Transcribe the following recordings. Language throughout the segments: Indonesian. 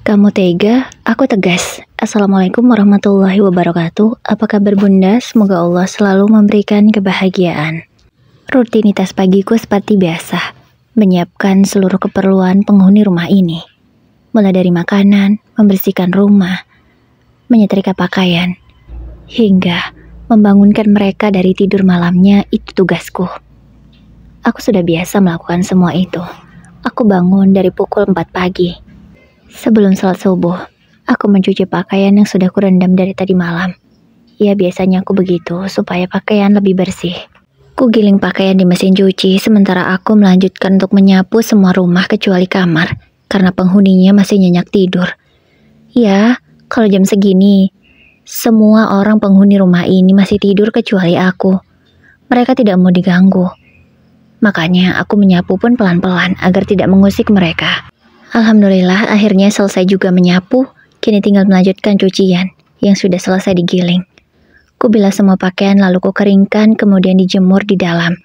Kamu tega, aku tegas. Assalamualaikum warahmatullahi wabarakatuh. Apa kabar bunda? Semoga Allah selalu memberikan kebahagiaan. Rutinitas pagiku seperti biasa, menyiapkan seluruh keperluan penghuni rumah ini. Mulai dari makanan, membersihkan rumah, menyetrika pakaian, hingga membangunkan mereka dari tidur malamnya, itu tugasku. Aku sudah biasa melakukan semua itu. Aku bangun dari pukul 4 pagi. Sebelum salat subuh, aku mencuci pakaian yang sudah kurendam dari tadi malam. Ya, biasanya aku begitu supaya pakaian lebih bersih. Ku giling pakaian di mesin cuci, sementara aku melanjutkan untuk menyapu semua rumah kecuali kamar, karena penghuninya masih nyenyak tidur. Ya, kalau jam segini, semua orang penghuni rumah ini masih tidur kecuali aku. Mereka tidak mau diganggu. Makanya aku menyapu pun pelan-pelan agar tidak mengusik mereka. Alhamdulillah akhirnya selesai juga menyapu, kini tinggal melanjutkan cucian yang sudah selesai digiling. Ku bilas semua pakaian lalu ku keringkan kemudian dijemur di dalam.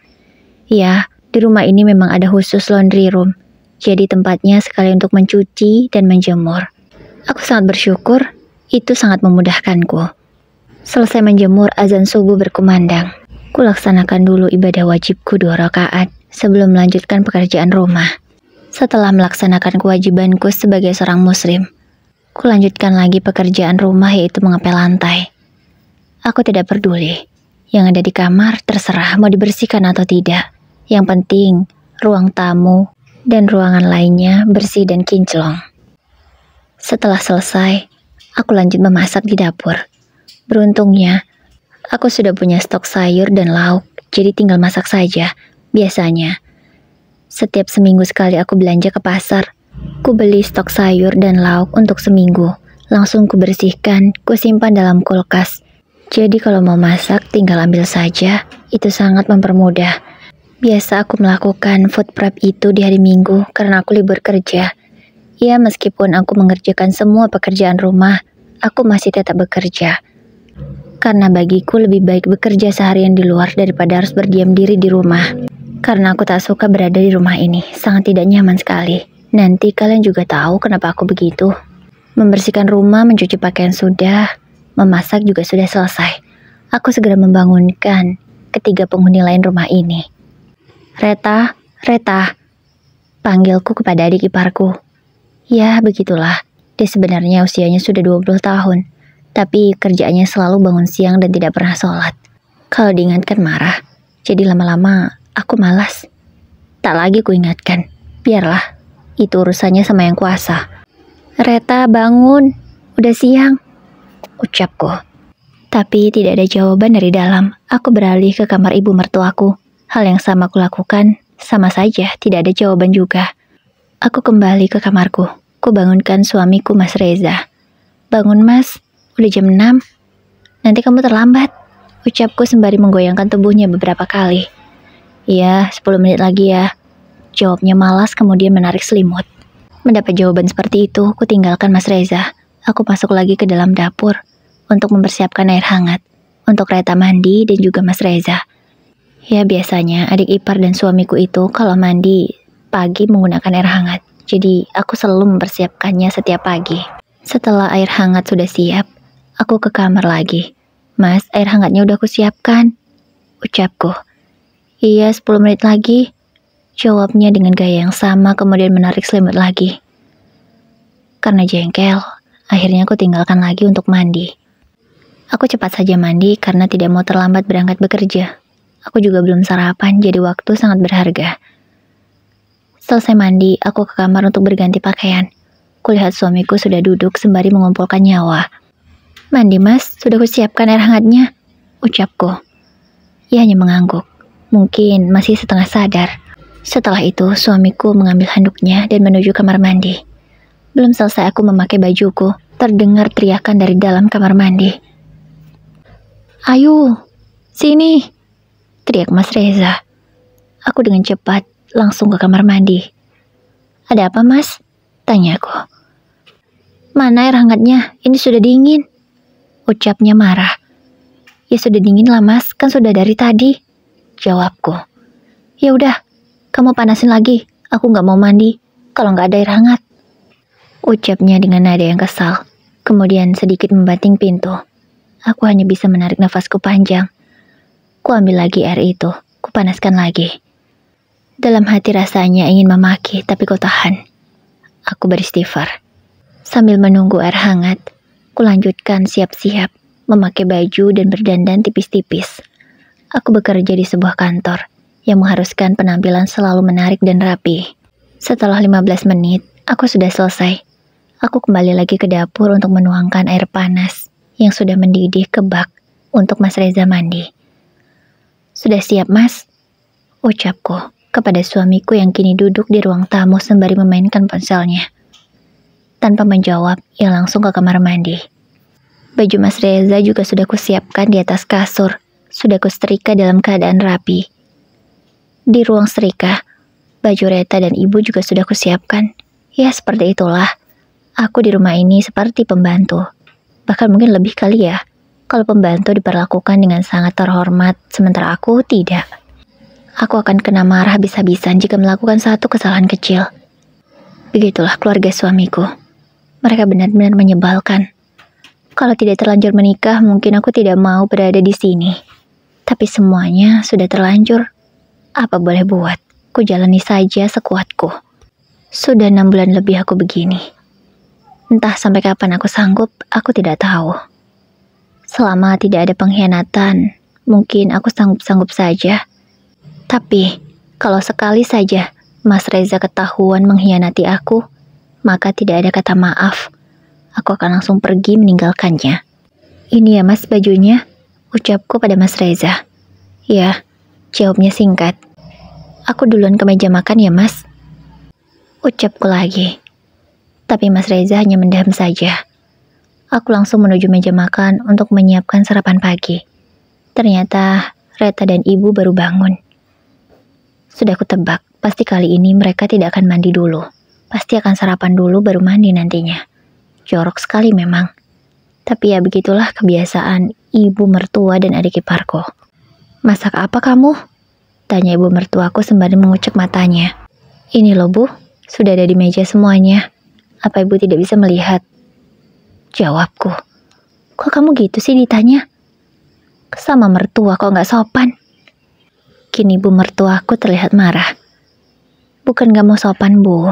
Ya, di rumah ini memang ada khusus laundry room, jadi tempatnya sekali untuk mencuci dan menjemur. Aku sangat bersyukur, itu sangat memudahkanku. Selesai menjemur, azan subuh berkumandang. Ku laksanakan dulu ibadah wajibku 2 rakaat sebelum melanjutkan pekerjaan rumah. Setelah melaksanakan kewajibanku sebagai seorang muslim, ku lanjutkan lagi pekerjaan rumah yaitu mengepel lantai. Aku tidak peduli, yang ada di kamar terserah mau dibersihkan atau tidak. Yang penting, ruang tamu dan ruangan lainnya bersih dan kinclong. Setelah selesai, aku lanjut memasak di dapur. Beruntungnya, aku sudah punya stok sayur dan lauk, jadi tinggal masak saja. Biasanya, setiap seminggu sekali aku belanja ke pasar. Ku beli stok sayur dan lauk untuk seminggu. Langsung ku bersihkan, ku simpan dalam kulkas. Jadi kalau mau masak tinggal ambil saja. Itu sangat mempermudah. Biasa aku melakukan food prep itu di hari Minggu karena aku libur kerja. Ya, meskipun aku mengerjakan semua pekerjaan rumah, aku masih tetap bekerja. Karena bagiku lebih baik bekerja seharian di luar daripada harus berdiam diri di rumah. Karena aku tak suka berada di rumah ini, sangat tidak nyaman sekali. Nanti kalian juga tahu kenapa aku begitu. Membersihkan rumah, mencuci pakaian sudah, memasak juga sudah selesai. Aku segera membangunkan ketiga penghuni lain rumah ini. Reta, Reta, panggilku kepada adik iparku. Ya, begitulah. Dia sebenarnya usianya sudah 20 tahun. Tapi kerjaannya selalu bangun siang dan tidak pernah sholat. Kalau diingatkan marah. Jadi lama-lama aku malas. Tak lagi ku ingatkan. Biarlah, itu urusannya sama yang kuasa. Reta, bangun. Udah siang, ucapku. Tapi tidak ada jawaban dari dalam. Aku beralih ke kamar ibu mertuaku. Hal yang sama aku lakukan. Sama saja, tidak ada jawaban juga. Aku kembali ke kamarku. Ku bangunkan suamiku, Mas Reza. Bangun, Mas. Udah jam 6. Nanti kamu terlambat, ucapku sembari menggoyangkan tubuhnya beberapa kali. Iya, 10 menit lagi ya, jawabnya malas kemudian menarik selimut. Mendapat jawaban seperti itu, ku tinggalkan Mas Reza. Aku masuk lagi ke dalam dapur untuk mempersiapkan air hangat untuk Reta mandi dan juga Mas Reza. Ya, biasanya adik ipar dan suamiku itu kalau mandi pagi menggunakan air hangat. Jadi aku selalu mempersiapkannya setiap pagi. Setelah air hangat sudah siap, aku ke kamar lagi. Mas, air hangatnya udah aku siapkan, ucapku. Iya, 10 menit lagi, jawabnya dengan gaya yang sama kemudian menarik selimut lagi. Karena jengkel, akhirnya aku tinggalkan lagi untuk mandi. Aku cepat saja mandi karena tidak mau terlambat berangkat bekerja. Aku juga belum sarapan, jadi waktu sangat berharga. Selesai mandi, aku ke kamar untuk berganti pakaian. Kulihat suamiku sudah duduk sembari mengumpulkan nyawa. Mandi, Mas, sudah kusiapkan air hangatnya, ucapku. Ia hanya mengangguk. Mungkin masih setengah sadar. Setelah itu, suamiku mengambil handuknya dan menuju kamar mandi. Belum selesai aku memakai bajuku, terdengar teriakan dari dalam kamar mandi. Ayo, sini, teriak Mas Reza. Aku dengan cepat langsung ke kamar mandi. Ada apa, Mas? Tanyaku. Mana air hangatnya? Ini sudah dingin, ucapnya marah. Ya sudah dingin lah, Mas, kan sudah dari tadi, jawabku. Ya udah, kamu panasin lagi. Aku nggak mau mandi kalau nggak ada air hangat. Ucapnya dengan nada yang kesal, kemudian sedikit membanting pintu. Aku hanya bisa menarik nafasku panjang. Ku ambil lagi air itu, ku panaskan lagi. Dalam hati rasanya ingin memaki, tapi ku tahan. Aku beristighfar. Sambil menunggu air hangat, ku lanjutkan siap-siap, memakai baju dan berdandan tipis-tipis. Aku bekerja di sebuah kantor yang mengharuskan penampilan selalu menarik dan rapi. Setelah 15 menit, aku sudah selesai. Aku kembali lagi ke dapur untuk menuangkan air panas yang sudah mendidih ke bak untuk Mas Reza mandi. Sudah siap, Mas? Ucapku kepada suamiku yang kini duduk di ruang tamu sembari memainkan ponselnya. Tanpa menjawab, ia langsung ke kamar mandi. Baju Mas Reza juga sudah kusiapkan di atas kasur, sudah kusetrika dalam keadaan rapi. Di ruang setrika, baju Reta dan ibu juga sudah kusiapkan. Ya, seperti itulah. Aku di rumah ini seperti pembantu. Bahkan mungkin lebih kali ya, kalau pembantu diperlakukan dengan sangat terhormat, sementara aku tidak. Aku akan kena marah habis-habisan jika melakukan satu kesalahan kecil. Begitulah keluarga suamiku. Mereka benar-benar menyebalkan. Kalau tidak terlanjur menikah, mungkin aku tidak mau berada di sini. Tapi semuanya sudah terlanjur. Apa boleh buat, ku jalani saja sekuatku. Sudah 6 bulan lebih aku begini. Entah sampai kapan aku sanggup, aku tidak tahu. Selama tidak ada pengkhianatan, mungkin aku sanggup-sanggup saja. Tapi, kalau sekali saja Mas Reza ketahuan mengkhianati aku, maka tidak ada kata maaf. Aku akan langsung pergi meninggalkannya. Ini ya Mas bajunya, ucapku pada Mas Reza. Ya, jawabnya singkat. Aku duluan ke meja makan ya Mas. Ucapku lagi. Tapi Mas Reza hanya mendam saja. Aku langsung menuju meja makan untuk menyiapkan sarapan pagi. Ternyata Reta dan ibu baru bangun. Sudah kutebak, pasti kali ini mereka tidak akan mandi dulu. Pasti akan sarapan dulu baru mandi nantinya. Jorok sekali memang. Tapi ya begitulah kebiasaan ibu mertua dan adik iparku. Masak apa kamu? Tanya ibu mertuaku sembari mengucek matanya. Ini loh Bu, sudah ada di meja semuanya. Apa ibu tidak bisa melihat? Jawabku. Kok kamu gitu sih ditanya? Sama mertua kok nggak sopan? Kini ibu mertuaku terlihat marah. Bukan gak mau sopan Bu.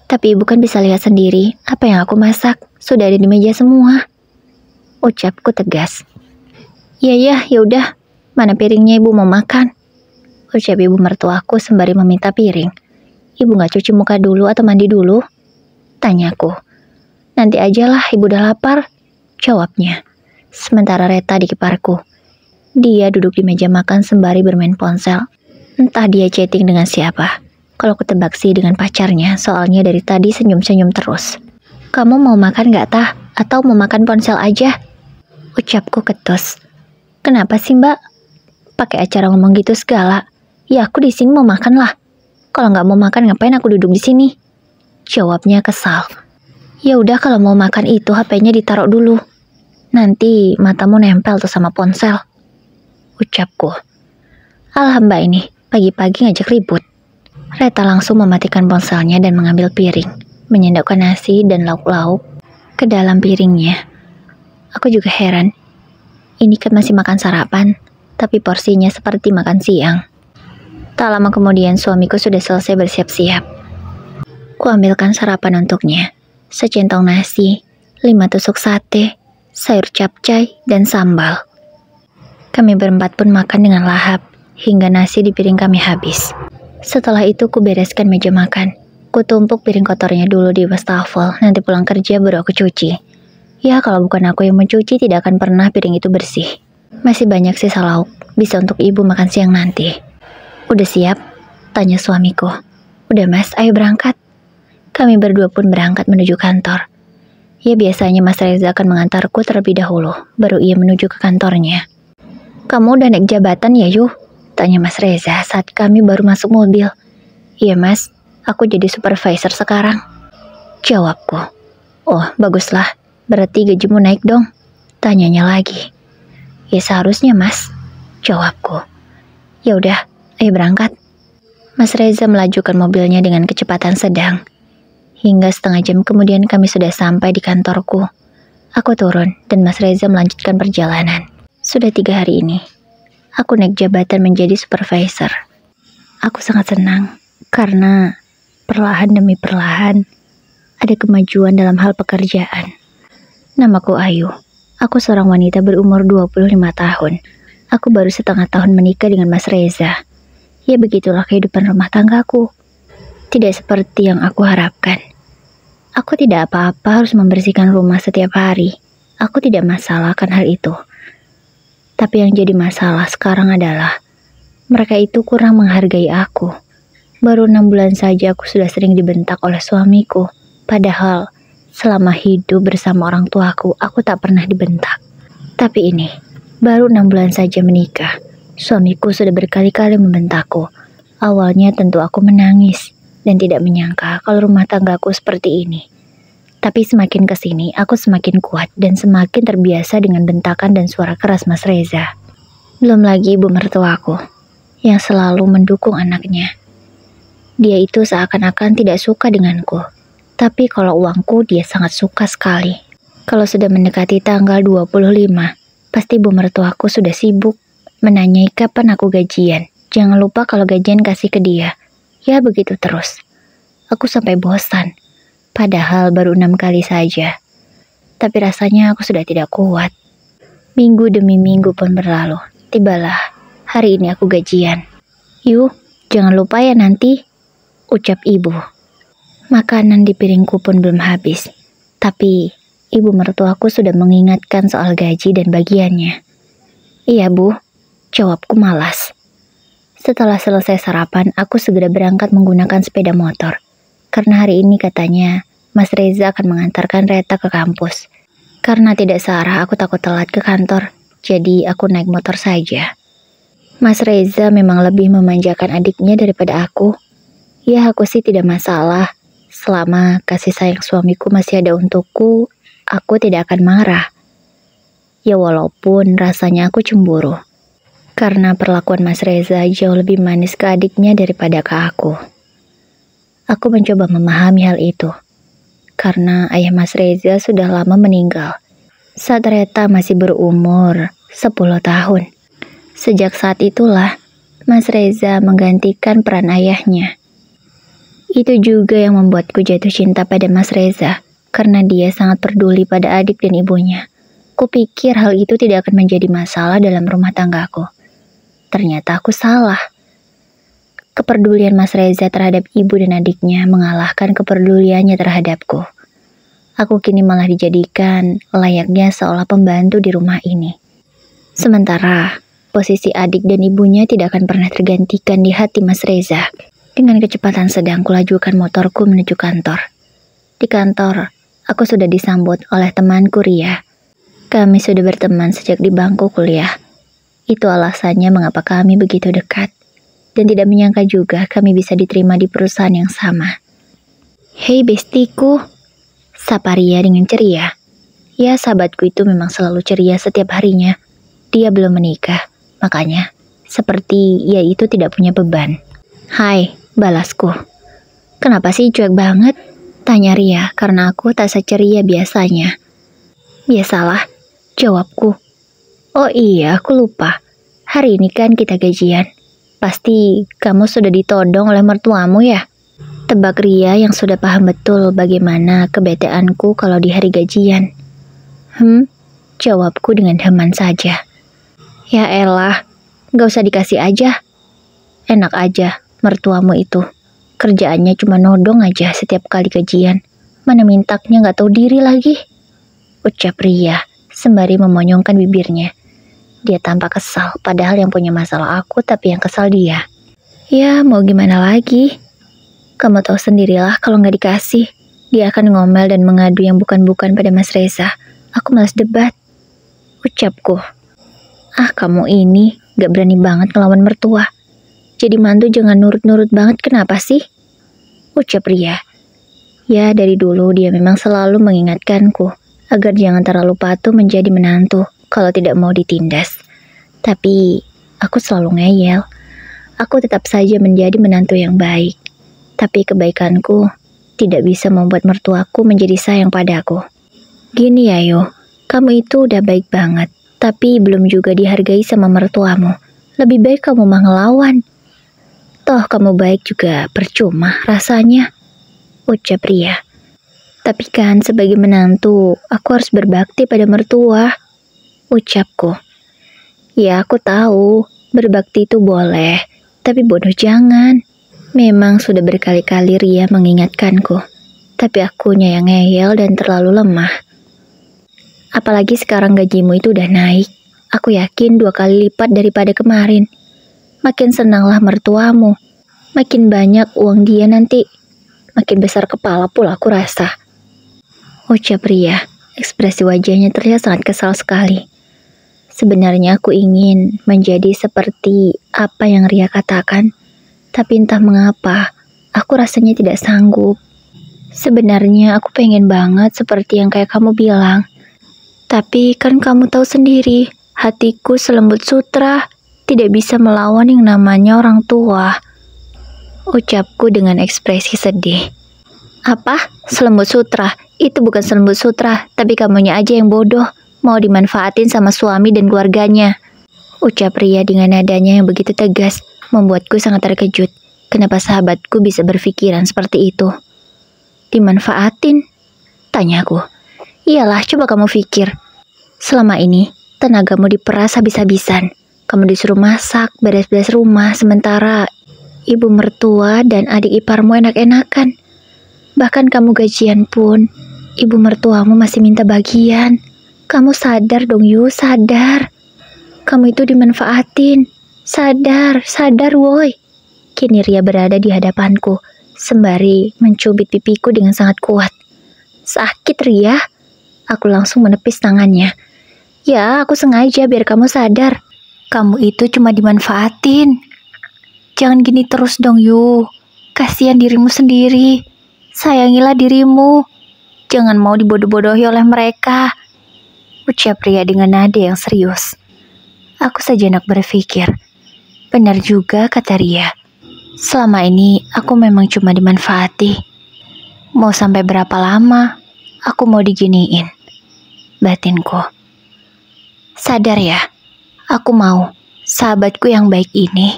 Tapi ibu kan bisa lihat sendiri apa yang aku masak. Sudah ada di meja semua. Ucapku tegas. Ya udah. Mana piringnya ibu mau makan? Ucap ibu mertuaku sembari meminta piring. Ibu gak cuci muka dulu atau mandi dulu? Tanyaku. Nanti ajalah, ibu udah lapar. Jawabnya. Sementara Reta di kiparku. Dia duduk di meja makan sembari bermain ponsel. Entah dia chatting dengan siapa. Kalau kutebak sih dengan pacarnya, soalnya dari tadi senyum-senyum terus. Kamu mau makan gak Tah? Atau mau makan ponsel aja? Ucapku ketus. Kenapa sih Mbak? Pakai acara ngomong gitu segala. Ya aku di sini mau makan lah. Kalau nggak mau makan ngapain aku duduk di sini? Jawabnya kesal. Ya udah kalau mau makan itu HP-nya ditaruh dulu. Nanti matamu nempel tuh sama ponsel. Ucapku. Alah Mbak ini, pagi-pagi ngajak ribut. Reta langsung mematikan ponselnya dan mengambil piring, menyendokkan nasi dan lauk-lauk ke dalam piringnya. Aku juga heran. Ini kan masih makan sarapan, tapi porsinya seperti makan siang. Tak lama kemudian suamiku sudah selesai bersiap-siap. Kuambilkan sarapan untuknya. Secentong nasi, 5 tusuk sate, sayur capcay, dan sambal. Kami berempat pun makan dengan lahap, hingga nasi di piring kami habis. Setelah itu kubereskan meja makan. Kutumpuk piring kotornya dulu di wastafel, nanti pulang kerja baru aku cuci. Ya kalau bukan aku yang mencuci tidak akan pernah piring itu bersih. Masih banyak sisa lauk, bisa untuk ibu makan siang nanti. Udah siap? Tanya suamiku. Udah Mas, ayo berangkat. Kami berdua pun berangkat menuju kantor. Ya biasanya Mas Reza akan mengantarku terlebih dahulu, baru ia menuju ke kantornya. Kamu udah naik jabatan ya Yuh? Tanya Mas Reza saat kami baru masuk mobil. Iya Mas, aku jadi supervisor sekarang. Jawabku. Oh baguslah, berarti gajimu naik dong. Tanyanya lagi. Ya seharusnya Mas. Jawabku. Ya udah, ayo berangkat. Mas Reza melajukan mobilnya dengan kecepatan sedang. Hingga setengah jam kemudian kami sudah sampai di kantorku. Aku turun dan Mas Reza melanjutkan perjalanan. Sudah 3 hari ini, aku naik jabatan menjadi supervisor. Aku sangat senang karena perlahan demi perlahan ada kemajuan dalam hal pekerjaan. Namaku Ayu. Aku seorang wanita berumur 25 tahun. Aku baru setengah tahun menikah dengan Mas Reza. Ya begitulah kehidupan rumah tanggaku. Tidak seperti yang aku harapkan. Aku tidak apa-apa harus membersihkan rumah setiap hari. Aku tidak masalahkan hal itu. Tapi yang jadi masalah sekarang adalah mereka itu kurang menghargai aku. Baru 6 bulan saja aku sudah sering dibentak oleh suamiku. Padahal selama hidup bersama orang tuaku, aku tak pernah dibentak. Tapi ini, baru 6 bulan saja menikah, suamiku sudah berkali-kali membentakku. Awalnya tentu aku menangis dan tidak menyangka kalau rumah tanggaku seperti ini. Tapi semakin kesini, aku semakin kuat dan semakin terbiasa dengan bentakan dan suara keras Mas Reza. Belum lagi ibu mertuaku, yang selalu mendukung anaknya. Dia itu seakan-akan tidak suka denganku. Tapi kalau uangku, dia sangat suka sekali. Kalau sudah mendekati tanggal 25, pasti ibu mertuaku sudah sibuk menanyai kapan aku gajian. Jangan lupa kalau gajian kasih ke dia. Ya begitu terus. Aku sampai bosan. Padahal baru 6 kali saja. Tapi rasanya aku sudah tidak kuat. Minggu demi minggu pun berlalu. Tibalah hari ini aku gajian. Yuk, jangan lupa ya nanti, ucap ibu. Makanan di piringku pun belum habis. Tapi ibu mertuaku sudah mengingatkan soal gaji dan bagiannya. Iya bu, jawabku malas. Setelah selesai sarapan, aku segera berangkat menggunakan sepeda motor. Karena hari ini katanya Mas Reza akan mengantarkan Reta ke kampus. Karena tidak searah, aku takut telat ke kantor. Jadi aku naik motor saja. Mas Reza memang lebih memanjakan adiknya daripada aku. Ya aku sih tidak masalah. Selama kasih sayang suamiku masih ada untukku, aku tidak akan marah. Ya walaupun rasanya aku cemburu. Karena perlakuan Mas Reza jauh lebih manis ke adiknya daripada ke aku. Aku mencoba memahami hal itu. Karena ayah Mas Reza sudah lama meninggal. Saat Reta masih berumur 10 tahun. Sejak saat itulah, Mas Reza menggantikan peran ayahnya. Itu juga yang membuatku jatuh cinta pada Mas Reza. Karena dia sangat peduli pada adik dan ibunya. Kupikir hal itu tidak akan menjadi masalah dalam rumah tanggaku. Ternyata aku salah. Kepedulian Mas Reza terhadap ibu dan adiknya mengalahkan kepeduliannya terhadapku. Aku kini malah dijadikan layaknya seolah pembantu di rumah ini. Sementara, posisi adik dan ibunya tidak akan pernah tergantikan di hati Mas Reza. Dengan kecepatan sedang kulajukan motorku menuju kantor. Di kantor, aku sudah disambut oleh temanku Ria. Kami sudah berteman sejak di bangku kuliah. Itu alasannya mengapa kami begitu dekat. Dan tidak menyangka juga kami bisa diterima di perusahaan yang sama. Hei bestiku, sapa Ria dengan ceria. Ya sahabatku itu memang selalu ceria setiap harinya. Dia belum menikah, makanya seperti ia itu tidak punya beban. Hai, balasku. Kenapa sih cuek banget? Tanya Ria karena aku tak seceria biasanya. Biasalah, jawabku. Oh iya, aku lupa. Hari ini kan kita gajian. Pasti kamu sudah ditodong oleh mertuamu ya? Tebak Ria yang sudah paham betul bagaimana kebeteanku kalau di hari gajian. Jawabku dengan heman saja. Ya elah, gak usah dikasih aja. Enak aja, mertuamu itu. Kerjaannya cuma nodong aja setiap kali gajian. Mana mintaknya gak tahu diri lagi. Ucap Ria sembari memonyongkan bibirnya. Dia tampak kesal, padahal yang punya masalah aku, tapi yang kesal dia. Ya, mau gimana lagi? Kamu tahu sendirilah kalau nggak dikasih, dia akan ngomel dan mengadu yang bukan-bukan pada Mas Reza. Aku malas debat. Ucapku. Ah, kamu ini gak berani banget ngelawan mertua. Jadi mantu jangan nurut-nurut banget, kenapa sih? Ucap Ria. Ya, dari dulu dia memang selalu mengingatkanku agar jangan terlalu patuh menjadi menantu kalau tidak mau ditindas. Tapi aku selalu ngeyel. Aku tetap saja menjadi menantu yang baik. Tapi kebaikanku tidak bisa membuat mertuaku menjadi sayang padaku. Gini ya Yo, kamu itu udah baik banget, tapi belum juga dihargai sama mertuamu. Lebih baik kamu mah ngelawan. Toh kamu baik juga percuma rasanya, ucap Ria. Tapi kan sebagai menantu, aku harus berbakti pada mertua, ucapku. Ya aku tahu, berbakti itu boleh, tapi bodoh jangan. Memang sudah berkali-kali Ria mengingatkanku, tapi akunya yang ngeyel dan terlalu lemah. Apalagi sekarang gajimu itu udah naik, aku yakin 2 kali lipat daripada kemarin. Makin senanglah mertuamu, makin banyak uang dia nanti, makin besar kepala pula aku rasa, ucap Ria. Ekspresi wajahnya terlihat sangat kesal sekali. Sebenarnya aku ingin menjadi seperti apa yang Ria katakan, tapi entah mengapa, aku rasanya tidak sanggup. Sebenarnya aku pengen banget seperti yang kayak kamu bilang. Tapi kan kamu tahu sendiri, hatiku selembut sutra, tidak bisa melawan yang namanya orang tua, ucapku dengan ekspresi sedih. Apa? Selembut sutra? Itu bukan selembut sutra, tapi kamunya aja yang bodoh, mau dimanfaatin sama suami dan keluarganya, ucap Ria dengan nadanya yang begitu tegas, membuatku sangat terkejut. Kenapa sahabatku bisa berpikiran seperti itu? Dimanfaatin? Tanyaku. Iyalah, coba kamu pikir. Selama ini, tenagamu diperas habis-habisan. Kamu disuruh masak, beres-beres rumah, sementara ibu mertua dan adik iparmu enak-enakan. Bahkan kamu gajian pun, ibu mertuamu masih minta bagian. Kamu sadar dong Yu, sadar. Kamu itu dimanfaatin. Sadar, sadar woi. Kini Ria berada di hadapanku, sembari mencubit pipiku dengan sangat kuat. Sakit Ria? Aku langsung menepis tangannya. Ya, aku sengaja biar kamu sadar. Kamu itu cuma dimanfaatin. Jangan gini terus dong Yu. Kasihan dirimu sendiri. Sayangilah dirimu. Jangan mau dibodoh-bodohi oleh mereka, ucap Ria dengan nada yang serius. Aku sejenak berpikir. Benar juga kata Ria. Selama ini aku memang cuma dimanfaati. Mau sampai berapa lama aku mau diginiin? Batinku. Sadar ya, aku mau sahabatku yang baik ini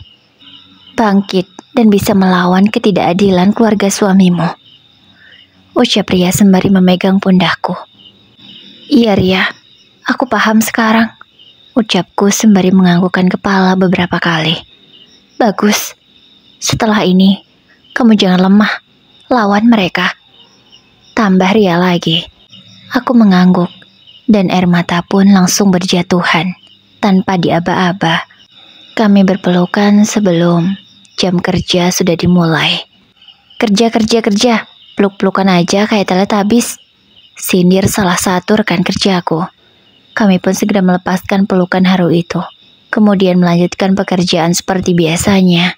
bangkit dan bisa melawan ketidakadilan keluarga suamimu, ucap Ria sembari memegang pundakku. Iya Ria, aku paham sekarang, ucapku sembari menganggukkan kepala beberapa kali. Bagus, setelah ini kamu jangan lemah, lawan mereka, tambah Ria lagi. Aku mengangguk dan air mata pun langsung berjatuhan tanpa diaba-aba. Kami berpelukan sebelum jam kerja sudah dimulai. Kerja, peluk-pelukan aja kayak Teletubbies, sindir salah satu rekan kerjaku. Kami pun segera melepaskan pelukan haru itu, kemudian melanjutkan pekerjaan seperti biasanya.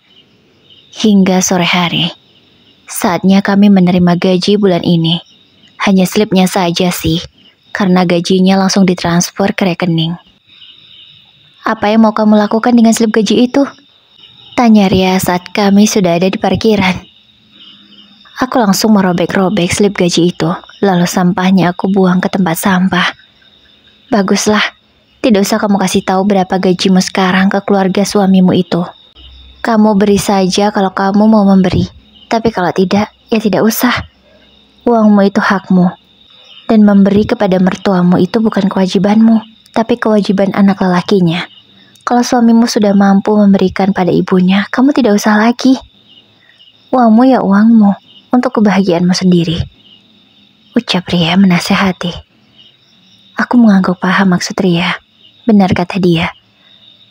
Hingga sore hari, saatnya kami menerima gaji bulan ini. Hanya slipnya saja sih, karena gajinya langsung ditransfer ke rekening. Apa yang mau kamu lakukan dengan slip gaji itu? Tanya Ria saat kami sudah ada di parkiran. Aku langsung merobek-robek slip gaji itu, lalu sampahnya aku buang ke tempat sampah. Baguslah, tidak usah kamu kasih tahu berapa gajimu sekarang ke keluarga suamimu itu. Kamu beri saja kalau kamu mau memberi, tapi kalau tidak, ya tidak usah. Uangmu itu hakmu, dan memberi kepada mertuamu itu bukan kewajibanmu, tapi kewajiban anak lelakinya. Kalau suamimu sudah mampu memberikan pada ibunya, kamu tidak usah lagi. Uangmu ya uangmu, untuk kebahagiaanmu sendiri, ucap Ria menasehati. Aku mengangguk paham maksud Ria. Benar kata dia.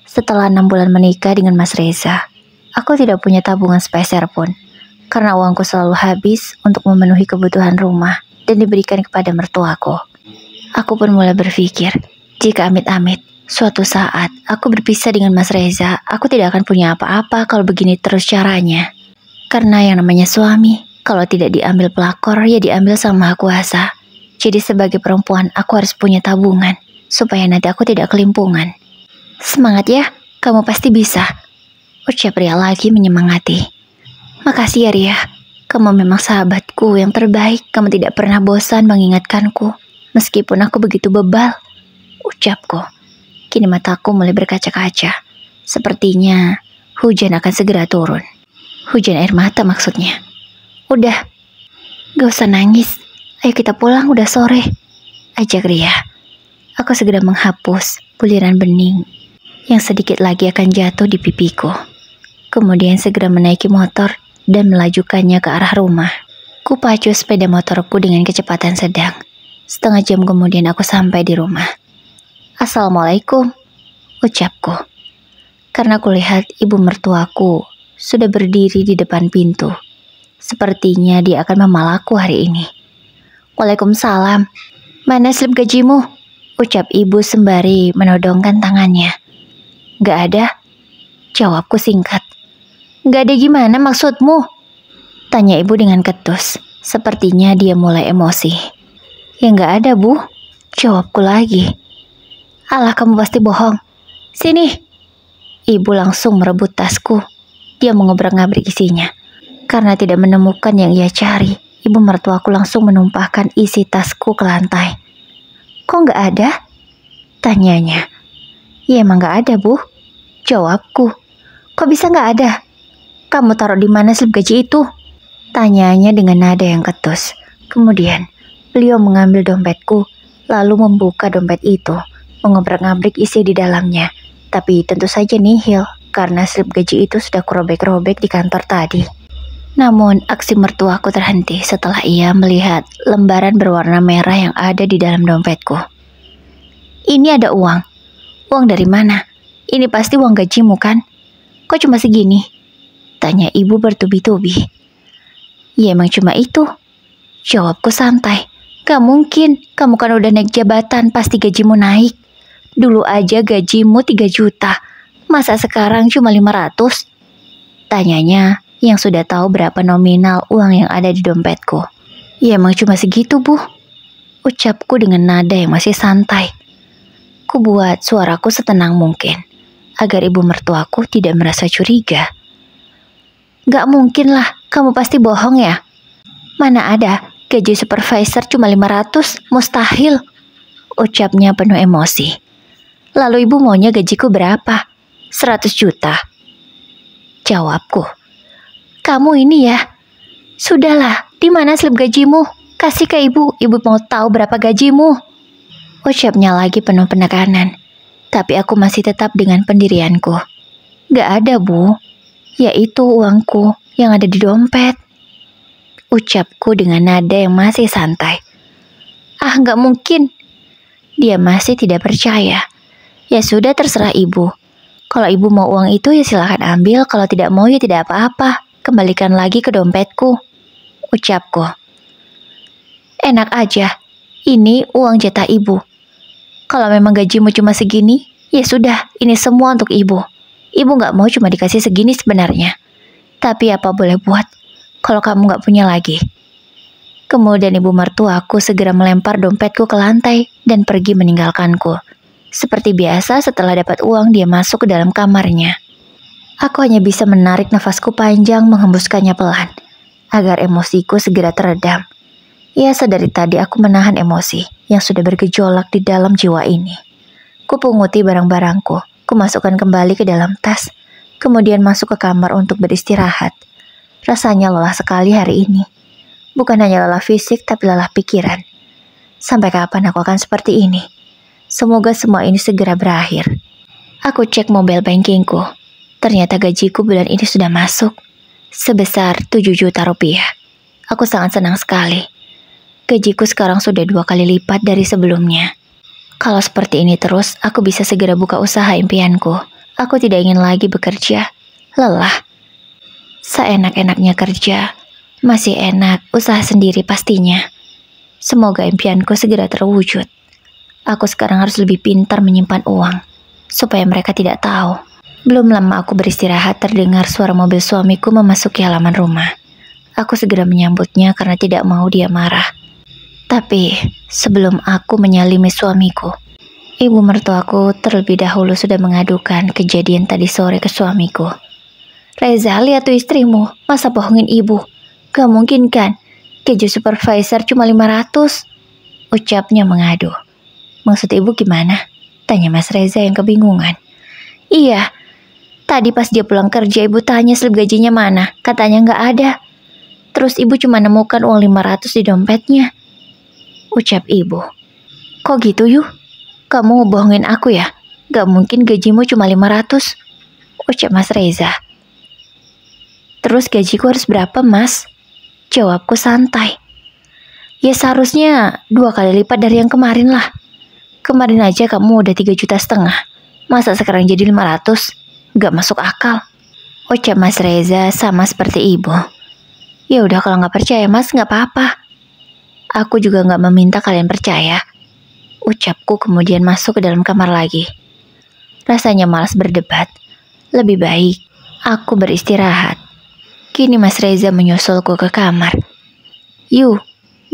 Setelah 6 bulan menikah dengan Mas Reza, aku tidak punya tabungan sepeser pun, karena uangku selalu habis untuk memenuhi kebutuhan rumah dan diberikan kepada mertuaku. Aku pun mulai berpikir, jika amit-amit suatu saat aku berpisah dengan Mas Reza, aku tidak akan punya apa-apa kalau begini terus caranya. Karena yang namanya suami, kalau tidak diambil pelakor, ya diambil sama Maha Kuasa. Jadi sebagai perempuan, aku harus punya tabungan, supaya nanti aku tidak kelimpungan. Semangat ya, kamu pasti bisa, ucap Ria lagi menyemangati. Makasih ya Ria, Kamu memang sahabatku yang terbaik. Kamu tidak pernah bosan mengingatkanku, meskipun aku begitu bebal, ucapku. Kini mataku mulai berkaca-kaca. Sepertinya hujan akan segera turun. Hujan air mata maksudnya. Udah, gak usah nangis. Ayo kita pulang, udah sore, ajak Ria. Aku segera menghapus buliran bening yang sedikit lagi akan jatuh di pipiku. Kemudian segera menaiki motor dan melajukannya ke arah rumah. Kupacu sepeda motorku dengan kecepatan sedang. Setengah jam kemudian aku sampai di rumah. Assalamualaikum, ucapku. Karena kulihat ibu mertuaku sudah berdiri di depan pintu. Sepertinya dia akan memalakku hari ini. Waalaikumsalam. Mana slip gajimu? Ucap ibu sembari menodongkan tangannya. Gak ada, jawabku singkat. Gak ada gimana maksudmu? Tanya ibu dengan ketus. Sepertinya dia mulai emosi. Ya gak ada, Bu, jawabku lagi. Alah, kamu pasti bohong. Sini. Ibu langsung merebut tasku. Dia mengobrak-ngabrik isinya. Karena tidak menemukan yang ia cari, ibu mertuaku langsung menumpahkan isi tasku ke lantai. Kok gak ada? Tanyanya. Ya emang gak ada, Bu, jawabku. Kok bisa gak ada? Kamu taruh di mana slip gaji itu? Tanyanya dengan nada yang ketus. Kemudian beliau mengambil dompetku, lalu membuka dompet itu, mengobrak-ngabrik isi di dalamnya. Tapi tentu saja nihil, karena slip gaji itu sudah kurobek-robek di kantor tadi. Namun aksi mertuaku terhenti setelah ia melihat lembaran berwarna merah yang ada di dalam dompetku. Ini ada uang. Uang dari mana? Ini pasti uang gajimu kan? Kok cuma segini? Tanya ibu bertubi-tubi. Ya emang cuma itu, jawabku santai. Gak mungkin, kamu kan udah naik jabatan, pasti gajimu naik. Dulu aja gajimu 3 juta, masa sekarang cuma 500? Tanyanya yang sudah tahu berapa nominal uang yang ada di dompetku. Ya emang cuma segitu, Bu, ucapku dengan nada yang masih santai. Ku buat suaraku setenang mungkin, agar ibu mertuaku tidak merasa curiga. Gak mungkin lah, kamu pasti bohong ya? Mana ada, gaji supervisor cuma 500, mustahil, ucapnya penuh emosi. Lalu ibu maunya gajiku berapa? 100 juta. Jawabku. Kamu ini ya. Sudahlah, di mana slip gajimu? Kasih ke ibu, ibu mau tahu berapa gajimu. Ucapnya lagi penuh penekanan. Tapi aku masih tetap dengan pendirianku. Gak ada, Bu. Yaitu uangku yang ada di dompet. Ucapku dengan nada yang masih santai. Ah, gak mungkin. Dia masih tidak percaya. Ya sudah, terserah ibu. Kalau ibu mau uang itu ya silahkan ambil. Kalau tidak mau ya tidak apa-apa. Kembalikan lagi ke dompetku, ucapku. Enak aja. Ini uang jatah ibu. Kalau memang gajimu cuma segini, ya sudah, ini semua untuk ibu. Ibu gak mau cuma dikasih segini sebenarnya. Tapi apa boleh buat kalau kamu gak punya lagi. Kemudian ibu mertuaku segera melempar dompetku ke lantai dan pergi meninggalkanku. Seperti biasa, setelah dapat uang, dia masuk ke dalam kamarnya. Aku hanya bisa menarik nafasku panjang, menghembuskannya pelan, agar emosiku segera teredam. Ya, sedari tadi aku menahan emosi yang sudah bergejolak di dalam jiwa ini. Kupunguti barang-barangku, kumasukkan kembali ke dalam tas, kemudian masuk ke kamar untuk beristirahat. Rasanya lelah sekali hari ini. Bukan hanya lelah fisik, tapi lelah pikiran. Sampai kapan aku akan seperti ini? Semoga semua ini segera berakhir. Aku cek mobile bankingku. Ternyata gajiku bulan ini sudah masuk. Sebesar 7 juta rupiah. Aku sangat senang sekali. Gajiku sekarang sudah 2 kali lipat dari sebelumnya. Kalau seperti ini terus, aku bisa segera buka usaha impianku. Aku tidak ingin lagi bekerja. Lelah. Seenak-enaknya kerja. Masih enak, usaha sendiri pastinya. Semoga impianku segera terwujud. Aku sekarang harus lebih pintar menyimpan uang, supaya mereka tidak tahu. Belum lama aku beristirahat, terdengar suara mobil suamiku memasuki halaman rumah. Aku segera menyambutnya karena tidak mau dia marah. Tapi sebelum aku menyalimi suamiku, ibu mertuaku terlebih dahulu sudah mengadukan kejadian tadi sore ke suamiku. Reza, lihat tuh istrimu, masa bohongin ibu. Gak mungkin kan, gaji supervisor cuma 500, ucapnya mengadu. Maksud ibu gimana? Tanya Mas Reza yang kebingungan. Iya, tadi pas dia pulang kerja ibu tanya slip gajinya mana, katanya gak ada. Terus ibu cuma nemukan uang 500 di dompetnya, ucap ibu. Kok gitu Yuh? Kamu ngebohongin aku ya? Gak mungkin gajimu cuma 500, ucap Mas Reza. Terus gajiku harus berapa Mas? Jawabku santai. Ya seharusnya 2 kali lipat dari yang kemarin lah. Kemarin aja kamu udah 3,5 juta. Masa sekarang jadi 500? Gak masuk akal, ucap Mas Reza sama seperti ibu. Ya udah kalau gak percaya Mas gak apa-apa. Aku juga gak meminta kalian percaya, ucapku kemudian masuk ke dalam kamar lagi. Rasanya malas berdebat. Lebih baik aku beristirahat. Kini Mas Reza menyusulku ke kamar. Yuh,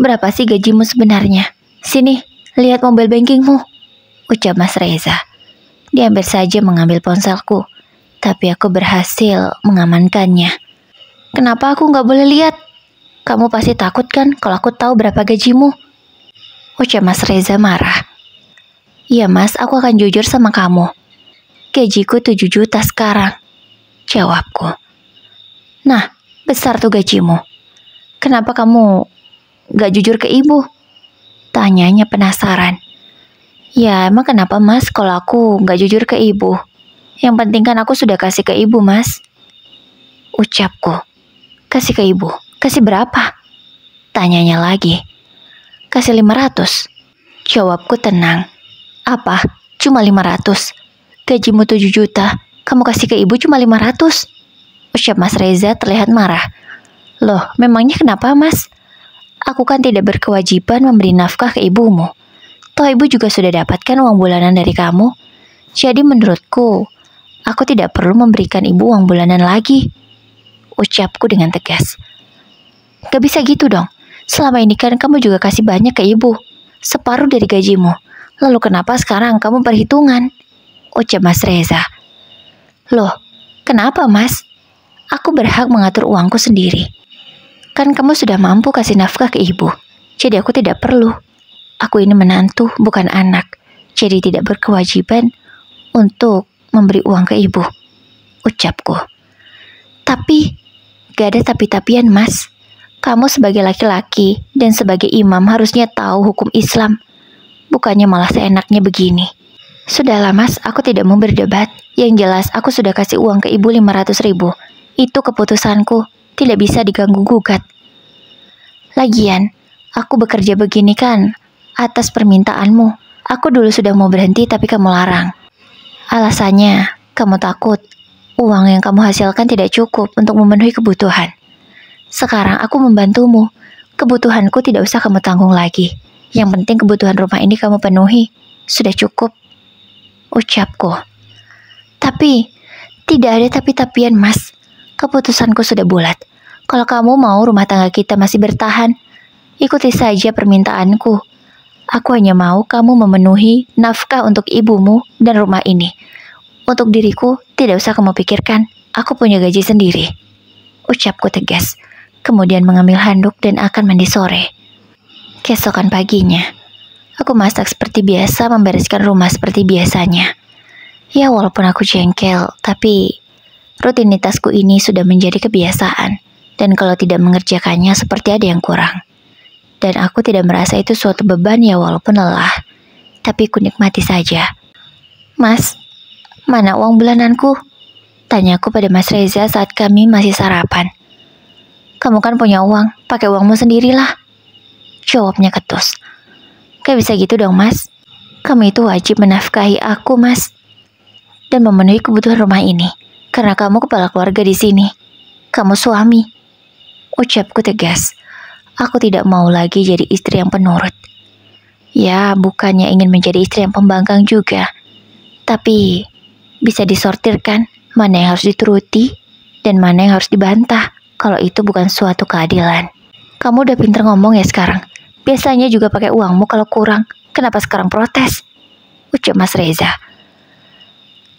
berapa sih gajimu sebenarnya? Sini, lihat mobile bankingmu, ucap Mas Reza. Dia hampir saja mengambil ponselku, tapi aku berhasil mengamankannya. Kenapa aku gak boleh lihat? Kamu pasti takut kan kalau aku tahu berapa gajimu, ucap Mas Reza marah. Iya Mas, aku akan jujur sama kamu. Gajiku 7 juta sekarang, jawabku. Nah, besar tuh gajimu. Kenapa kamu gak jujur ke ibu? Tanyanya penasaran. Ya emang kenapa Mas kalau aku gak jujur ke ibu? Yang penting kan aku sudah kasih ke ibu Mas, ucapku. Kasih ke ibu? Kasih berapa? Tanyanya lagi. Kasih 500, jawabku tenang. Apa? Cuma 500? Gajimu 7 juta, kamu kasih ke ibu cuma 500? Ucap Mas Reza terlihat marah. Loh, memangnya kenapa Mas? Aku kan tidak berkewajiban memberi nafkah ke ibumu. Toh ibu juga sudah dapatkan uang bulanan dari kamu. Jadi menurutku, aku tidak perlu memberikan ibu uang bulanan lagi, ucapku dengan tegas. Gak bisa gitu dong. Selama ini kan kamu juga kasih banyak ke ibu, separuh dari gajimu. Lalu kenapa sekarang kamu perhitungan? Ucap Mas Reza. Loh, kenapa Mas? Aku berhak mengatur uangku sendiri. Kan kamu sudah mampu kasih nafkah ke ibu, jadi aku tidak perlu. Aku ini menantu, bukan anak, jadi tidak berkewajiban untuk memberi uang ke ibu, ucapku. Tapi, gak ada tapi-tapian Mas. Kamu sebagai laki-laki dan sebagai imam harusnya tahu hukum Islam. Bukannya malah seenaknya begini. Sudahlah Mas, aku tidak mau berdebat. Yang jelas aku sudah kasih uang ke ibu 500.000. Itu keputusanku, tidak bisa diganggu-gugat. Lagian, aku bekerja begini kan atas permintaanmu. Aku dulu sudah mau berhenti tapi kamu larang. Alasannya, kamu takut uang yang kamu hasilkan tidak cukup untuk memenuhi kebutuhan. Sekarang aku membantumu. Kebutuhanku tidak usah kamu tanggung lagi. Yang penting kebutuhan rumah ini kamu penuhi. Sudah cukup, ucapku. Tapi, tidak ada tapi-tapian Mas. Keputusanku sudah bulat. Kalau kamu mau rumah tangga kita masih bertahan, ikuti saja permintaanku. Aku hanya mau kamu memenuhi nafkah untuk ibumu dan rumah ini. Untuk diriku, tidak usah kamu pikirkan. Aku punya gaji sendiri, ucapku tegas. Kemudian mengambil handuk dan akan mandi sore. Keesokan paginya, aku masak seperti biasa, membereskan rumah seperti biasanya. Ya walaupun aku jengkel, tapi rutinitasku ini sudah menjadi kebiasaan. Dan kalau tidak mengerjakannya seperti ada yang kurang. Dan aku tidak merasa itu suatu beban ya walaupun lelah. Tapi ku nikmati saja. Mas, mana uang bulananku? Tanyaku pada Mas Reza saat kami masih sarapan. Kamu kan punya uang, pakai uangmu sendirilah, jawabnya ketus. Gak bisa gitu dong Mas. Kamu itu wajib menafkahi aku Mas. Dan memenuhi kebutuhan rumah ini. Karena kamu kepala keluarga di sini. Kamu suami, ucapku tegas. Aku tidak mau lagi jadi istri yang penurut. Ya, bukannya ingin menjadi istri yang pembangkang juga. Tapi, bisa disortirkan mana yang harus dituruti dan mana yang harus dibantah kalau itu bukan suatu keadilan. Kamu udah pinter ngomong ya sekarang. Biasanya juga pakai uangmu kalau kurang. Kenapa sekarang protes? Ucap Mas Reza.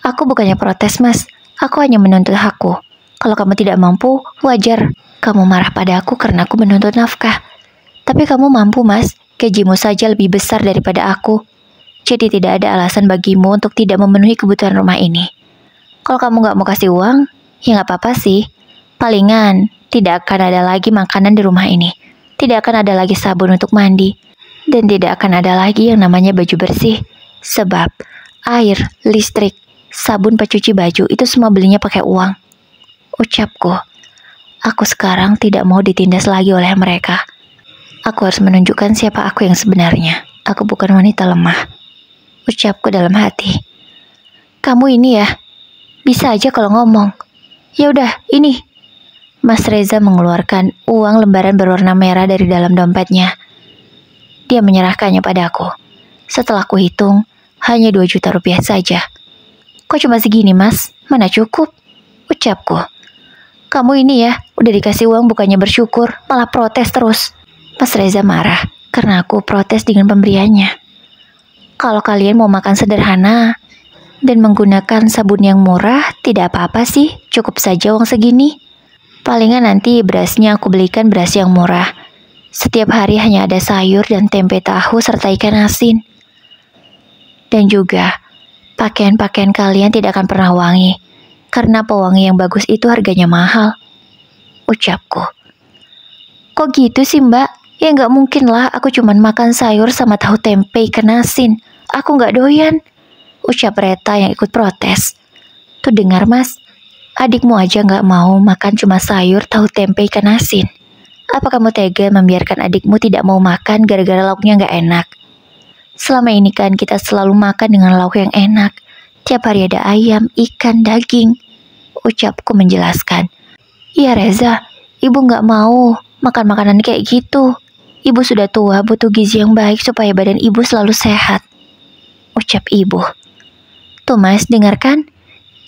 Aku bukannya protes Mas. Aku hanya menuntut hakku. Kalau kamu tidak mampu, wajar. Kamu marah pada aku karena aku menuntut nafkah. Tapi kamu mampu, Mas. Gajimu saja lebih besar daripada aku. Jadi tidak ada alasan bagimu untuk tidak memenuhi kebutuhan rumah ini. Kalau kamu nggak mau kasih uang, ya nggak apa-apa sih. Palingan, tidak akan ada lagi makanan di rumah ini. Tidak akan ada lagi sabun untuk mandi. Dan tidak akan ada lagi yang namanya baju bersih. Sebab, air, listrik, sabun pencuci baju itu semua belinya pakai uang. Ucapku, aku sekarang tidak mau ditindas lagi oleh mereka. Aku harus menunjukkan siapa aku yang sebenarnya. Aku bukan wanita lemah. Ucapku dalam hati. Kamu ini ya, bisa aja kalau ngomong. Ya udah, ini. Mas Reza mengeluarkan uang lembaran berwarna merah dari dalam dompetnya. Dia menyerahkannya padaku. Setelah aku hitung, hanya 2 juta rupiah saja. Kok cuma segini, Mas? Mana cukup? Ucapku. Kamu ini ya, udah dikasih uang bukannya bersyukur, malah protes terus. Mas Reza marah karena aku protes dengan pemberiannya. Kalau kalian mau makan sederhana dan menggunakan sabun yang murah, tidak apa-apa sih, cukup saja uang segini. Palingan nanti berasnya aku belikan beras yang murah. Setiap hari hanya ada sayur dan tempe tahu serta ikan asin. Dan juga, pakaian-pakaian kalian tidak akan pernah wangi. Karena pewangi yang bagus itu harganya mahal. Ucapku. Kok gitu sih, Mbak? Ya nggak mungkin lah, aku cuman makan sayur sama tahu tempe ikan asin. Aku nggak doyan. Ucap Reta yang ikut protes. Tuh dengar, Mas. Adikmu aja nggak mau makan cuma sayur tahu tempe ikan asin. Apa kamu tega membiarkan adikmu tidak mau makan gara-gara lauknya nggak enak? Selama ini kan kita selalu makan dengan lauk yang enak. Tiap hari ada ayam, ikan, daging. Ucapku menjelaskan. Iya Reza, ibu nggak mau makan makanan kayak gitu. Ibu sudah tua, butuh gizi yang baik supaya badan ibu selalu sehat. Ucap ibu. Tuh Mas, dengarkan.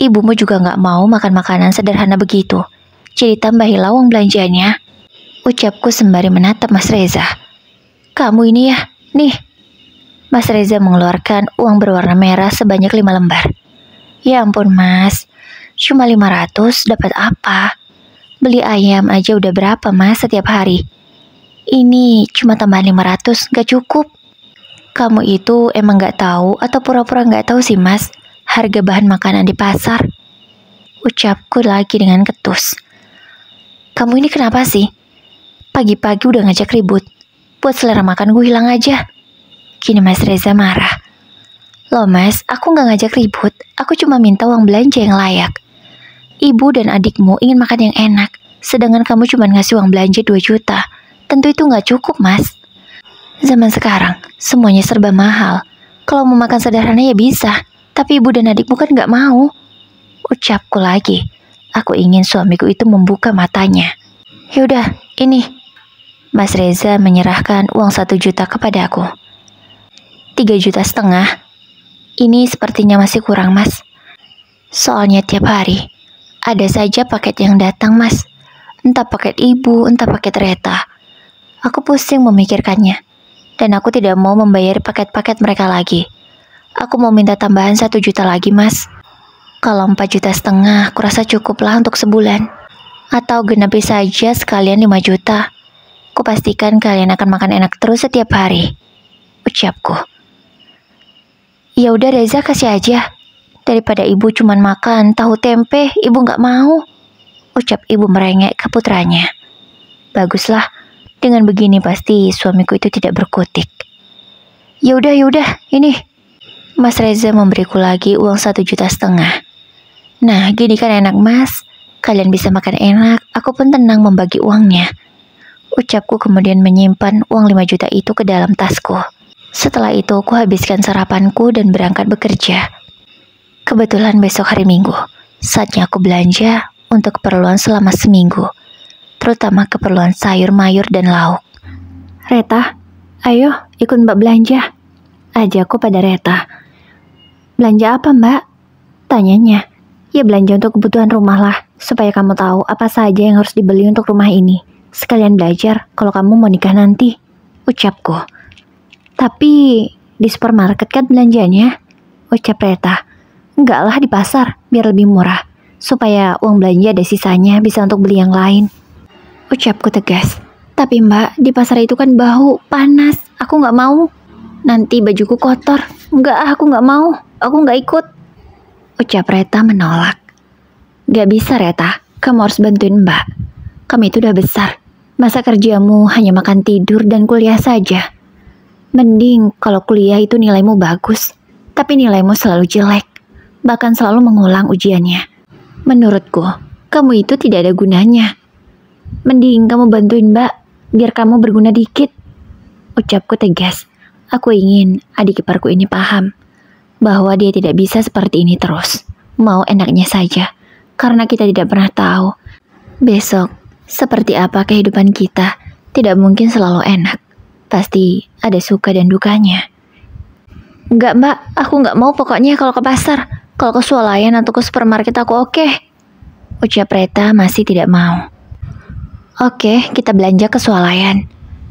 Ibumu juga nggak mau makan makanan sederhana begitu. Jadi tambahilah uang belanjanya. Ucapku sembari menatap Mas Reza. Kamu ini ya, nih. Mas Reza mengeluarkan uang berwarna merah sebanyak 5 lembar. Ya ampun Mas, cuma 500 dapat apa? Beli ayam aja udah berapa Mas setiap hari? Ini cuma tambahan 500, gak cukup. Kamu itu emang gak tahu atau pura-pura gak tahu sih Mas, harga bahan makanan di pasar? Ucapku lagi dengan ketus. Kamu ini kenapa sih? Pagi-pagi udah ngajak ribut. Buat selera makan gue hilang aja. Kini Mas Reza marah. Loh Mas, aku gak ngajak ribut. Aku cuma minta uang belanja yang layak. Ibu dan adikmu ingin makan yang enak. Sedangkan kamu cuma ngasih uang belanja 2 juta. Tentu itu gak cukup Mas. Zaman sekarang, semuanya serba mahal. Kalau mau makan sederhana ya bisa. Tapi ibu dan adikmu kan gak mau. Ucapku lagi. Aku ingin suamiku itu membuka matanya. Yaudah, ini. Mas Reza menyerahkan uang 1 juta kepadaku. 3,5 juta. Ini sepertinya masih kurang Mas. Soalnya tiap hari ada saja paket yang datang Mas. Entah paket ibu, entah paket Reta. Aku pusing memikirkannya. Dan aku tidak mau membayar paket-paket mereka lagi. Aku mau minta tambahan 1 juta lagi Mas. Kalau 4,5 juta kurasa cukup lah untuk sebulan. Atau genapi saja sekalian 5 juta. Kupastikan kalian akan makan enak terus setiap hari. Ucapku. Ya udah Reza kasih aja. Daripada ibu cuman makan tahu tempe, ibu nggak mau. Ucap ibu merengek ke putranya. Baguslah, dengan begini pasti suamiku itu tidak berkutik. Ya udah, ini. Mas Reza memberiku lagi uang 1,5 juta. Nah, gini kan enak Mas. Kalian bisa makan enak, aku pun tenang membagi uangnya. Ucapku kemudian menyimpan uang 5 juta itu ke dalam tasku. Setelah itu aku habiskan sarapanku dan berangkat bekerja. Kebetulan besok hari Minggu, saatnya aku belanja untuk keperluan selama seminggu, terutama keperluan sayur mayur dan lauk. Reta, ayo ikut Mbak belanja. Ajakku pada Reta. Belanja apa Mbak? Tanyanya. Ya belanja untuk kebutuhan rumah lah, supaya kamu tahu apa saja yang harus dibeli untuk rumah ini. Sekalian belajar kalau kamu mau nikah nanti. Ucapku. Tapi di supermarket kan belanjanya? Ucap Reta. Enggak lah di pasar, biar lebih murah. supaya uang belanja ada sisanya bisa untuk beli yang lain. Ucapku tegas. Tapi Mbak, di pasar itu kan bau, panas. Aku nggak mau. Nanti bajuku kotor. Enggak, aku nggak mau. Aku nggak ikut. Ucap Reta menolak. Gak bisa Reta, kamu harus bantuin Mbak. Kamu itu udah besar. Masa kerjamu hanya makan tidur dan kuliah saja? Mending kalau kuliah itu nilaimu bagus, tapi nilaimu selalu jelek, bahkan selalu mengulang ujiannya. Menurutku, kamu itu tidak ada gunanya. Mending kamu bantuin Mbak, biar kamu berguna dikit. Ucapku tegas. Aku ingin adik iparku ini paham bahwa dia tidak bisa seperti ini terus. Mau enaknya saja, karena kita tidak pernah tahu besok seperti apa kehidupan kita. Tidak mungkin selalu enak. Pasti ada suka dan dukanya. Enggak Mbak, aku nggak mau pokoknya kalau ke pasar. Kalau ke swalayan atau ke supermarket aku oke. Ucap Reta masih tidak mau. Oke, kita belanja ke swalayan.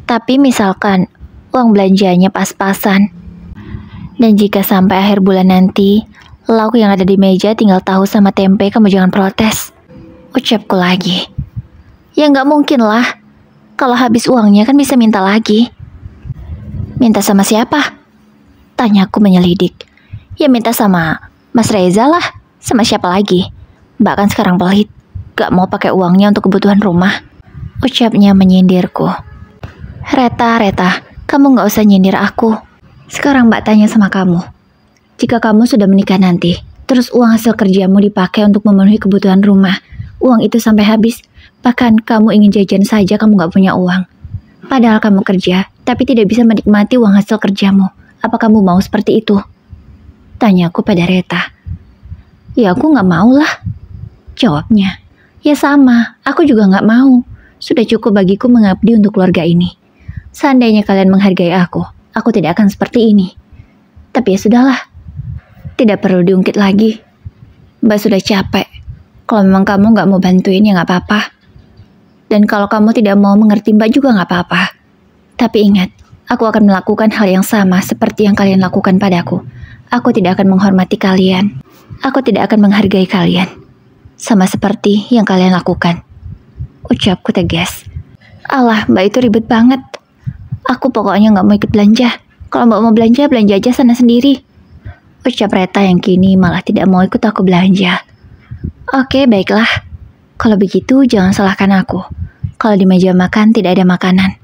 Tapi misalkan uang belanjanya pas-pasan. Dan jika sampai akhir bulan nanti, lauk yang ada di meja tinggal tahu sama tempe, kamu jangan protes. Ucapku lagi. Ya nggak mungkin lah. Kalau habis uangnya kan bisa minta lagi. Minta sama siapa? Tanyaku menyelidik. Ya minta sama Mas Reza lah. Sama siapa lagi? Bahkan sekarang pelit. Gak mau pakai uangnya untuk kebutuhan rumah. Ucapnya menyindirku. Reta, kamu gak usah nyindir aku. Sekarang Mbak tanya sama kamu. Jika kamu sudah menikah nanti, terus uang hasil kerjamu dipakai untuk memenuhi kebutuhan rumah, uang itu sampai habis, bahkan kamu ingin jajan saja kamu gak punya uang. Padahal kamu kerja, tapi tidak bisa menikmati uang hasil kerjamu. Apa kamu mau seperti itu? Tanyaku pada Reta. Ya aku gak mau lah. Jawabnya. Ya sama, aku juga gak mau. Sudah cukup bagiku mengabdi untuk keluarga ini. Seandainya kalian menghargai aku tidak akan seperti ini. Tapi ya sudahlah. Tidak perlu diungkit lagi. Mbak sudah capek. Kalau memang kamu gak mau bantuin ya gak apa-apa. Dan kalau kamu tidak mau mengerti Mbak juga gak apa-apa. Tapi ingat, aku akan melakukan hal yang sama seperti yang kalian lakukan padaku. Aku tidak akan menghormati kalian. Aku tidak akan menghargai kalian. Sama seperti yang kalian lakukan. Ucapku tegas. Alah, Mbak itu ribet banget. Aku pokoknya gak mau ikut belanja. Kalau Mbak mau belanja, belanja aja sana sendiri. Ucap Reta yang kini malah tidak mau ikut aku belanja. Oke, baiklah. Kalau begitu jangan salahkan aku. Kalau di meja makan tidak ada makanan.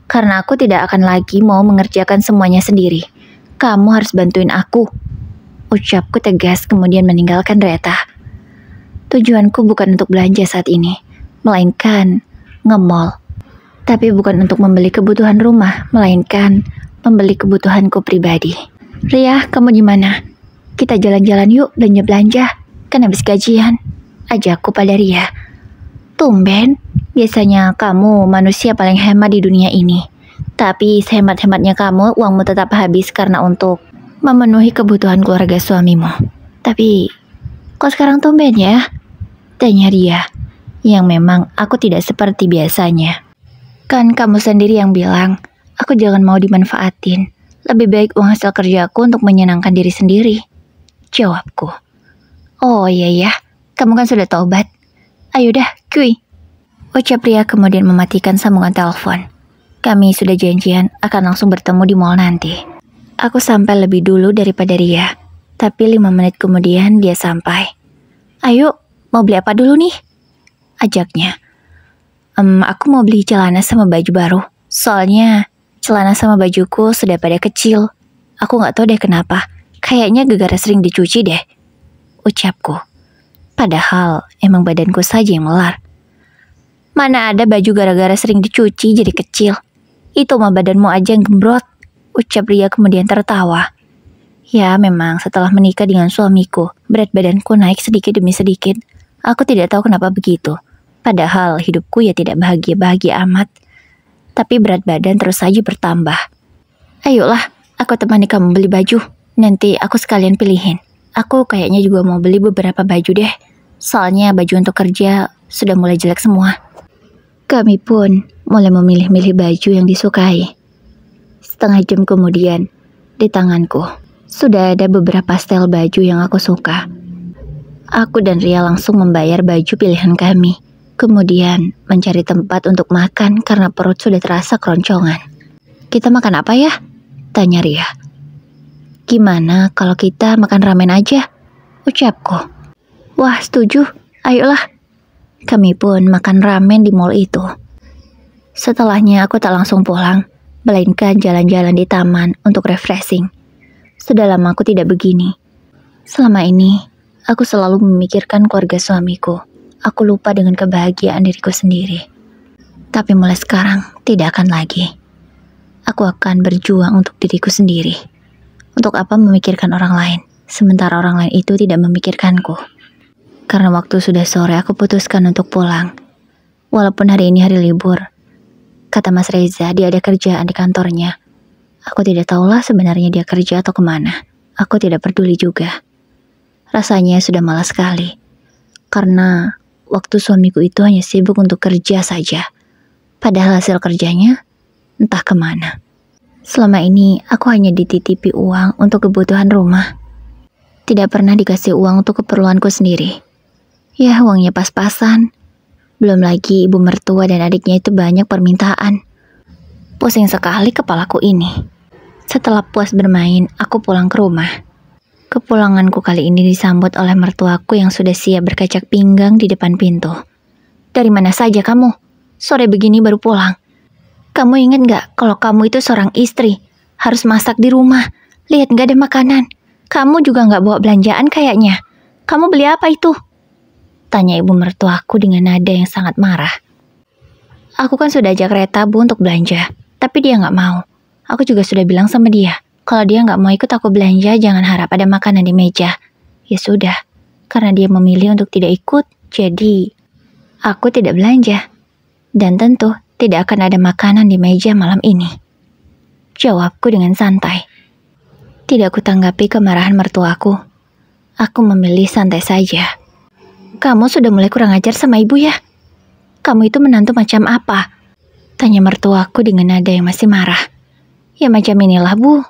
Karena aku tidak akan lagi mau mengerjakan semuanya sendiri. Kamu harus bantuin aku. Ucapku tegas kemudian meninggalkan Reta. Tujuanku bukan untuk belanja saat ini, melainkan nge-mall. Tapi bukan untuk membeli kebutuhan rumah, melainkan membeli kebutuhanku pribadi. Ria, kamu gimana? Kita jalan-jalan yuk, belanja-belanja. Kan habis gajian. Ajakku pada Ria. Tumben, biasanya kamu manusia paling hemat di dunia ini. Tapi sehemat-hematnya kamu, uangmu tetap habis karena untuk memenuhi kebutuhan keluarga suamimu. Tapi, kok sekarang tumben ya? Tanya Ria, yang memang aku tidak seperti biasanya. Kan kamu sendiri yang bilang, aku jangan mau dimanfaatin. Lebih baik uang hasil kerjaku untuk menyenangkan diri sendiri. Jawabku. Oh iya ya, kamu kan sudah taubat. Ayo dah, kuy. Ucap Ria kemudian mematikan sambungan telepon. Kami sudah janjian akan langsung bertemu di mall nanti. Aku sampai lebih dulu daripada Ria. Tapi 5 menit kemudian dia sampai. Ayo, mau beli apa dulu nih? Ajaknya. Aku mau beli celana sama baju baru. Soalnya celana sama bajuku sudah pada kecil. Aku gak tahu deh kenapa. Kayaknya gara-gara sering dicuci deh. Ucapku. Padahal emang badanku saja yang melar. Mana ada baju gara-gara sering dicuci jadi kecil. Itu mah badanmu aja yang gembrot. Ucap Ria kemudian tertawa. Ya memang setelah menikah dengan suamiku, berat badanku naik sedikit demi sedikit. Aku tidak tahu kenapa begitu. Padahal hidupku ya tidak bahagia-bahagia amat. Tapi berat badan terus saja bertambah. Ayolah, aku temani kamu beli baju. Nanti aku sekalian pilihin. Aku kayaknya juga mau beli beberapa baju deh. Soalnya baju untuk kerja sudah mulai jelek semua. Kami pun mulai memilih-milih baju yang disukai. Setengah jam kemudian, di tanganku sudah ada beberapa style baju yang aku suka. Aku dan Ria langsung membayar baju pilihan kami. Kemudian mencari tempat untuk makan karena perut sudah terasa keroncongan. Kita makan apa ya? Tanya Ria. Gimana kalau kita makan ramen aja? Ucapku. Wah, setuju. Ayolah. Kami pun makan ramen di mall itu. Setelahnya aku tak langsung pulang, melainkan jalan-jalan di taman untuk refreshing. Sudah lama aku tidak begini. Selama ini, aku selalu memikirkan keluarga suamiku. Aku lupa dengan kebahagiaan diriku sendiri. Tapi mulai sekarang, tidak akan lagi. Aku akan berjuang untuk diriku sendiri. Untuk apa memikirkan orang lain, sementara orang lain itu tidak memikirkanku. Karena waktu sudah sore, aku putuskan untuk pulang. Walaupun hari ini hari libur, kata Mas Reza, dia ada kerjaan di kantornya. Aku tidak tahulah sebenarnya dia kerja atau kemana. Aku tidak peduli juga. Rasanya sudah malas sekali. Karena waktu suamiku itu hanya sibuk untuk kerja saja. Padahal hasil kerjanya entah kemana. Selama ini aku hanya dititipi uang untuk kebutuhan rumah. Tidak pernah dikasih uang untuk keperluanku sendiri. Ya, uangnya pas-pasan. Belum lagi ibu mertua dan adiknya itu banyak permintaan. Pusing sekali kepalaku ini. Setelah puas bermain, aku pulang ke rumah. Kepulanganku kali ini disambut oleh mertuaku yang sudah siap berkacak pinggang di depan pintu. Dari mana saja kamu? Sore begini baru pulang. Kamu ingat gak kalau kamu itu seorang istri? Harus masak di rumah. Lihat gak ada makanan. Kamu juga gak bawa belanjaan kayaknya. Kamu beli apa itu? Tanya ibu mertuaku dengan nada yang sangat marah. Aku kan sudah ajak Reta Bu untuk belanja, tapi dia gak mau. Aku juga sudah bilang sama dia, kalau dia gak mau ikut aku belanja, jangan harap ada makanan di meja. Ya sudah, karena dia memilih untuk tidak ikut, jadi aku tidak belanja. Dan tentu tidak akan ada makanan di meja malam ini. Jawabku dengan santai. Tidak kutanggapi kemarahan mertuaku. Aku memilih santai saja. Kamu sudah mulai kurang ajar sama ibu ya? Kamu itu menantu macam apa? Tanya mertuaku dengan nada yang masih marah. Ya macam inilah Bu.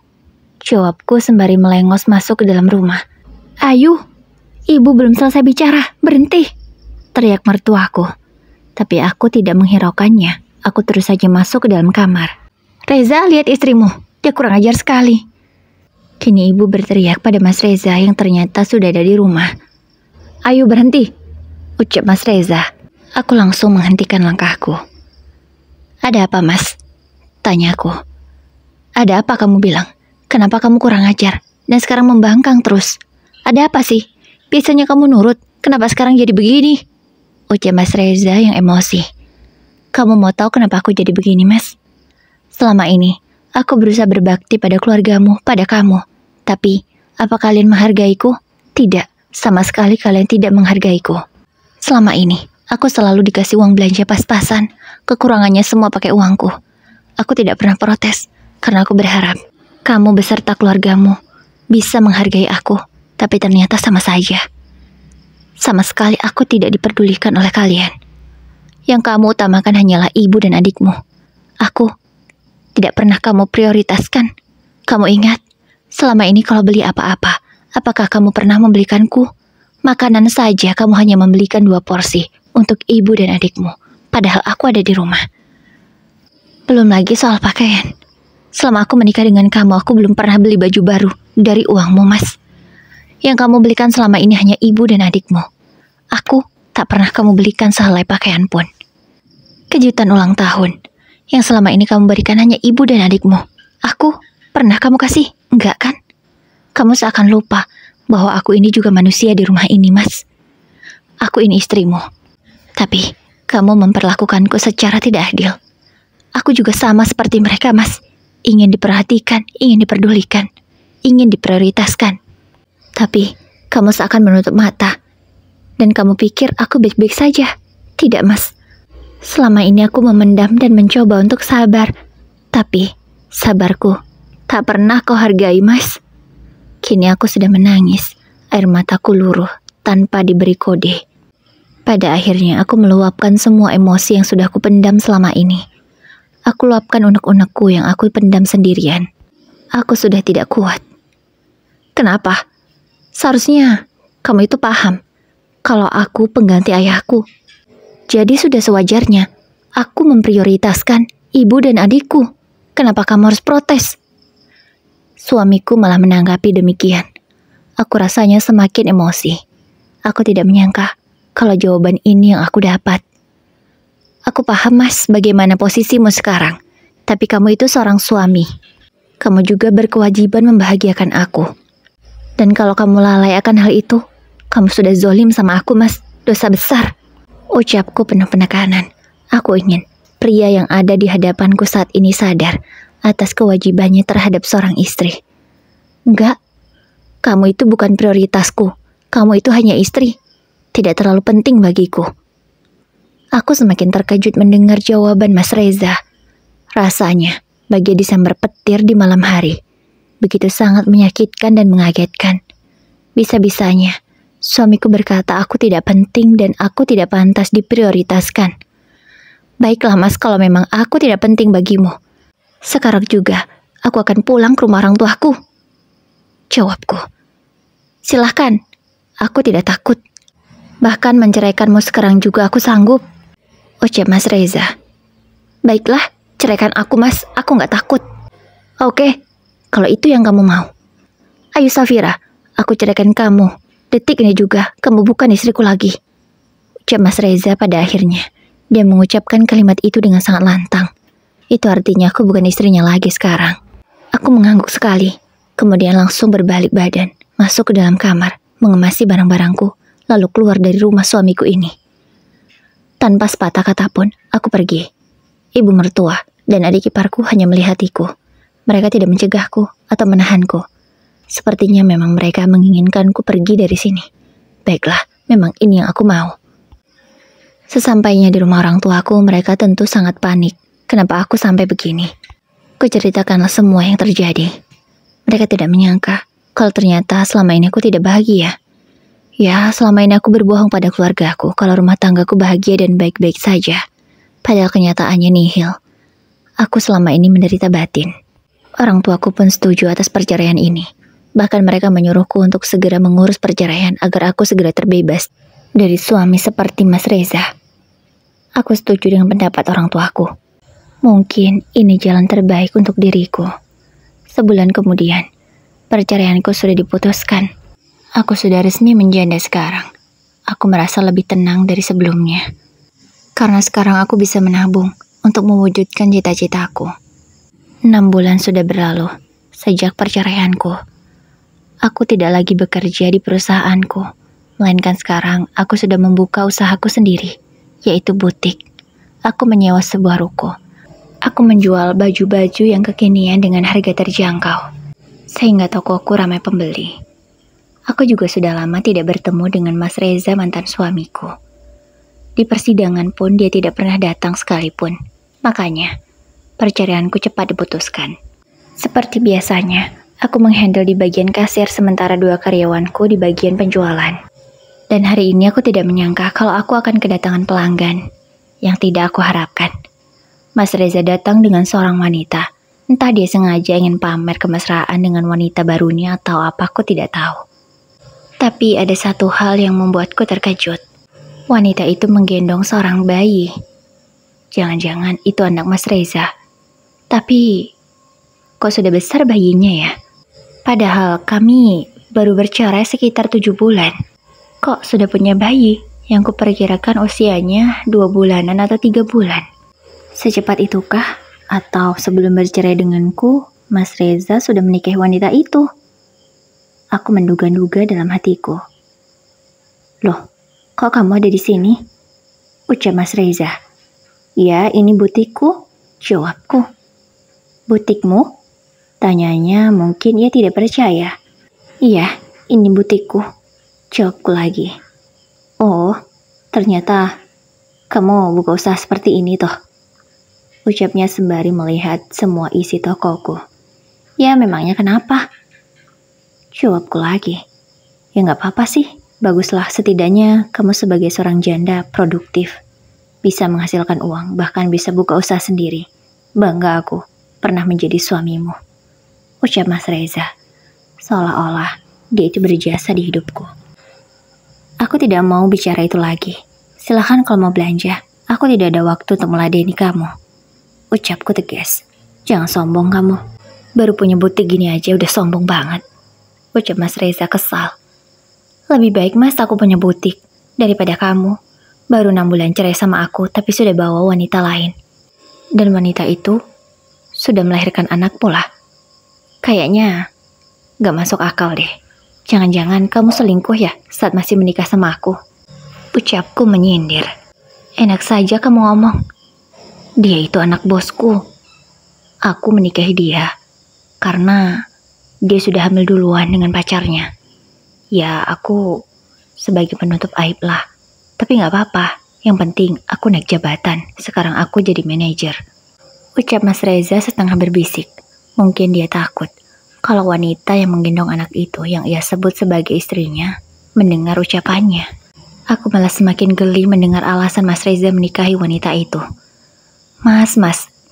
Jawabku sembari melengos masuk ke dalam rumah. Ayu, ibu belum selesai bicara, berhenti. Teriak mertuaku. Tapi aku tidak menghiraukannya. Aku terus saja masuk ke dalam kamar. Reza, lihat istrimu, dia kurang ajar sekali. Kini ibu berteriak pada Mas Reza yang ternyata sudah ada di rumah. Ayo berhenti, ucap Mas Reza. Aku langsung menghentikan langkahku. Ada apa Mas? Tanyaku. Ada apa kamu bilang? Kenapa kamu kurang ajar? Dan sekarang membangkang terus. Ada apa sih? Biasanya kamu nurut. Kenapa sekarang jadi begini? Ucap Mas Reza yang emosi. Kamu mau tahu kenapa aku jadi begini Mas? Selama ini, aku berusaha berbakti pada keluargamu, pada kamu. Tapi, apa kalian menghargaiku? Tidak, sama sekali kalian tidak menghargaiku. Selama ini, aku selalu dikasih uang belanja pas-pasan. Kekurangannya semua pakai uangku. Aku tidak pernah protes, karena aku berharap kamu beserta keluargamu bisa menghargai aku. Tapi ternyata sama saja. Sama sekali aku tidak diperdulikan oleh kalian. Yang kamu utamakan hanyalah ibu dan adikmu. Aku tidak pernah kamu prioritaskan. Kamu ingat, selama ini kalau beli apa-apa, apakah kamu pernah membelikanku? Makanan saja kamu hanya membelikan 2 porsi untuk ibu dan adikmu. Padahal aku ada di rumah. Belum lagi soal pakaian. Selama aku menikah dengan kamu, aku belum pernah beli baju baru dari uangmu, Mas. Yang kamu belikan selama ini hanya ibu dan adikmu. Aku tak pernah kamu belikan sehelai pakaian pun. Kejutan ulang tahun yang selama ini kamu berikan hanya ibu dan adikmu. Aku pernah kamu kasih? Enggak kan? Kamu seakan lupa bahwa aku ini juga manusia di rumah ini, Mas. Aku ini istrimu. Tapi kamu memperlakukanku secara tidak adil. Aku juga sama seperti mereka, Mas. Ingin diperhatikan, ingin diperdulikan, ingin diprioritaskan. Tapi kamu seakan menutup mata. Dan kamu pikir aku baik-baik saja. Tidak, Mas. Selama ini aku memendam dan mencoba untuk sabar. Tapi sabarku tak pernah kau hargai, Mas. Kini aku sudah menangis. Air mataku luruh tanpa diberi kode. Pada akhirnya aku meluapkan semua emosi yang sudah aku pendam selama ini. Aku luapkan unek-unekku yang aku pendam sendirian. Aku sudah tidak kuat. Kenapa? Seharusnya kamu itu paham kalau aku pengganti ayahku. Jadi sudah sewajarnya aku memprioritaskan ibu dan adikku. Kenapa kamu harus protes? Suamiku malah menanggapi demikian. Aku rasanya semakin emosi. Aku tidak menyangka kalau jawaban ini yang aku dapat. Aku paham, Mas, bagaimana posisimu sekarang. Tapi kamu itu seorang suami. Kamu juga berkewajiban membahagiakan aku. Dan kalau kamu lalai akan hal itu, kamu sudah zolim sama aku, Mas. Dosa besar. Ucapku penuh penekanan. Aku ingin pria yang ada di hadapanku saat ini sadar atas kewajibannya terhadap seorang istri. Enggak, kamu itu bukan prioritasku. Kamu itu hanya istri. Tidak terlalu penting bagiku. Aku semakin terkejut mendengar jawaban Mas Reza. Rasanya bagai disambar petir di malam hari. Begitu sangat menyakitkan dan mengagetkan. Bisa-bisanya suamiku berkata aku tidak penting dan aku tidak pantas diprioritaskan. Baiklah, Mas, kalau memang aku tidak penting bagimu. Sekarang juga aku akan pulang ke rumah orang tuaku. Jawabku. Silahkan, aku tidak takut. Bahkan menceraikanmu sekarang juga aku sanggup. Ucap Mas Reza. Baiklah, ceraikan aku, Mas, aku gak takut. Oke, kalau itu yang kamu mau. Ayo Safira, aku ceraikan kamu. Detik ini juga, kamu bukan istriku lagi. Ucap Mas Reza pada akhirnya. Dia mengucapkan kalimat itu dengan sangat lantang. Itu artinya aku bukan istrinya lagi sekarang. Aku mengangguk sekali. Kemudian langsung berbalik badan, masuk ke dalam kamar, mengemasi barang-barangku, lalu keluar dari rumah suamiku ini. Tanpa sepatah kata pun, aku pergi. Ibu mertua dan adik iparku hanya melihatiku. Mereka tidak mencegahku atau menahanku. Sepertinya memang mereka menginginkanku pergi dari sini. Baiklah, memang ini yang aku mau. Sesampainya di rumah orang tuaku, mereka tentu sangat panik. Kenapa aku sampai begini? Kuceritakanlah semua yang terjadi. Mereka tidak menyangka kalau ternyata selama ini aku tidak bahagia. Ya, selama ini aku berbohong pada keluargaku kalau rumah tanggaku bahagia dan baik-baik saja. Padahal kenyataannya nihil. Aku selama ini menderita batin. Orang tuaku pun setuju atas perceraian ini. Bahkan mereka menyuruhku untuk segera mengurus perceraian agar aku segera terbebas dari suami seperti Mas Reza. Aku setuju dengan pendapat orang tuaku. Mungkin ini jalan terbaik untuk diriku. Sebulan kemudian, perceraianku sudah diputuskan. Aku sudah resmi menjanda sekarang. Aku merasa lebih tenang dari sebelumnya. Karena sekarang aku bisa menabung untuk mewujudkan cita-citaku. 6 bulan sudah berlalu sejak perceraianku. Aku tidak lagi bekerja di perusahaanku, melainkan sekarang aku sudah membuka usahaku sendiri, yaitu butik. Aku menyewa sebuah ruko. Aku menjual baju-baju yang kekinian dengan harga terjangkau, sehingga tokoku ramai pembeli. Aku juga sudah lama tidak bertemu dengan Mas Reza, mantan suamiku. Di persidangan pun dia tidak pernah datang sekalipun. Makanya, perceraianku cepat diputuskan. Seperti biasanya, aku menghandle di bagian kasir sementara 2 karyawanku di bagian penjualan. Dan hari ini aku tidak menyangka kalau aku akan kedatangan pelanggan yang tidak aku harapkan. Mas Reza datang dengan seorang wanita. Entah dia sengaja ingin pamer kemesraan dengan wanita barunya atau apa, aku tidak tahu. Tapi ada satu hal yang membuatku terkejut. Wanita itu menggendong seorang bayi. Jangan-jangan itu anak Mas Reza. Tapi, kok sudah besar bayinya ya? Padahal kami baru bercerai sekitar 7 bulan. Kok sudah punya bayi yang kuperkirakan usianya 2 bulanan atau 3 bulan? Secepat itukah? Atau sebelum bercerai denganku, Mas Reza sudah menikahi wanita itu? Aku menduga-duga dalam hatiku. Loh, kok kamu ada di sini? Ucap Mas Reza. Ya, ini butikku, jawabku. Butikmu? Tanyanya, mungkin ia tidak percaya. Iya, ini butikku, jawabku lagi. Oh, ternyata kamu buka usaha seperti ini toh? Ucapnya sembari melihat semua isi tokoku. Ya, memangnya kenapa? Jawabku lagi. Ya nggak apa-apa sih, baguslah, setidaknya kamu sebagai seorang janda produktif. Bisa menghasilkan uang, bahkan bisa buka usaha sendiri. Bangga aku pernah menjadi suamimu. Ucap Mas Reza, seolah-olah dia itu berjasa di hidupku. Aku tidak mau bicara itu lagi. Silahkan kalau mau belanja. Aku tidak ada waktu untuk meladeni kamu. Ucapku tegas. Jangan sombong kamu. Baru punya butik gini aja udah sombong banget. Ucap Mas Reza kesal. Lebih baik Mas aku punya butik daripada kamu. Baru 6 bulan cerai sama aku tapi sudah bawa wanita lain. Dan wanita itu sudah melahirkan anak pula. Kayaknya gak masuk akal deh. Jangan-jangan kamu selingkuh ya saat masih menikah sama aku. Ucapku menyindir. Enak saja kamu ngomong. Dia itu anak bosku. Aku menikahi dia karena dia sudah hamil duluan dengan pacarnya. Ya aku sebagai penutup aib lah. Tapi gak apa-apa. Yang penting aku naik jabatan. Sekarang aku jadi manajer. Ucap Mas Reza setengah berbisik. Mungkin dia takut kalau wanita yang menggendong anak itu yang ia sebut sebagai istrinya mendengar ucapannya. Aku malah semakin geli mendengar alasan Mas Reza menikahi wanita itu. Mas,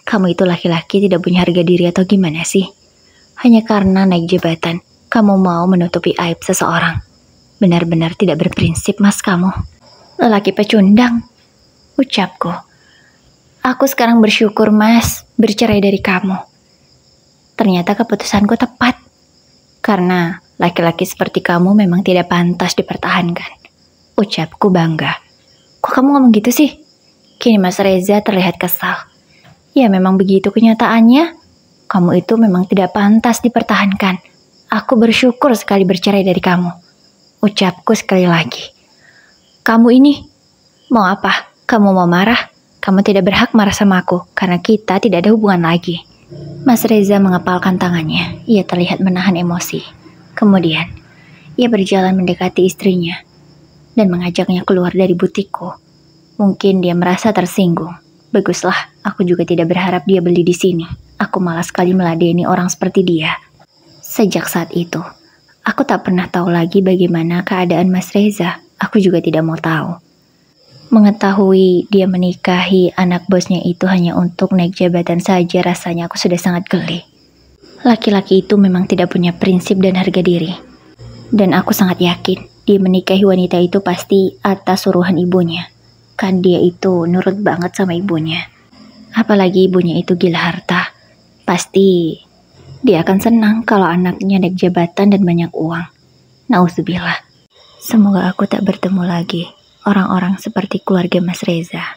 kamu itu laki-laki tidak punya harga diri atau gimana sih? Hanya karena naik jabatan, kamu mau menutupi aib seseorang. Benar-benar tidak berprinsip mas kamu. Lelaki pecundang, ucapku. Aku sekarang bersyukur mas, bercerai dari kamu. Ternyata keputusanku tepat. Karena laki-laki seperti kamu memang tidak pantas dipertahankan. Ucapku bangga. Kok kamu ngomong gitu sih? Kini Mas Reza terlihat kesal. Ya memang begitu kenyataannya. Kamu itu memang tidak pantas dipertahankan. Aku bersyukur sekali bercerai dari kamu. Ucapku sekali lagi. Kamu ini mau apa? Kamu mau marah? Kamu tidak berhak marah sama aku karena kita tidak ada hubungan lagi. Mas Reza mengepalkan tangannya. Ia terlihat menahan emosi. Kemudian ia berjalan mendekati istrinya dan mengajaknya keluar dari butikku. Mungkin dia merasa tersinggung. Baguslah, aku juga tidak berharap dia beli di sini. Aku malas sekali meladeni orang seperti dia. Sejak saat itu, aku tak pernah tahu lagi bagaimana keadaan Mas Reza. Aku juga tidak mau tahu. Mengetahui dia menikahi anak bosnya itu hanya untuk naik jabatan saja, rasanya aku sudah sangat geli. Laki-laki itu memang tidak punya prinsip dan harga diri. Dan aku sangat yakin dia menikahi wanita itu pasti atas suruhan ibunya. Kan dia itu nurut banget sama ibunya. Apalagi ibunya itu gila harta. Pasti dia akan senang kalau anaknya naik jabatan dan banyak uang. Nauzubillah. Semoga aku tak bertemu lagi orang-orang seperti keluarga Mas Reza.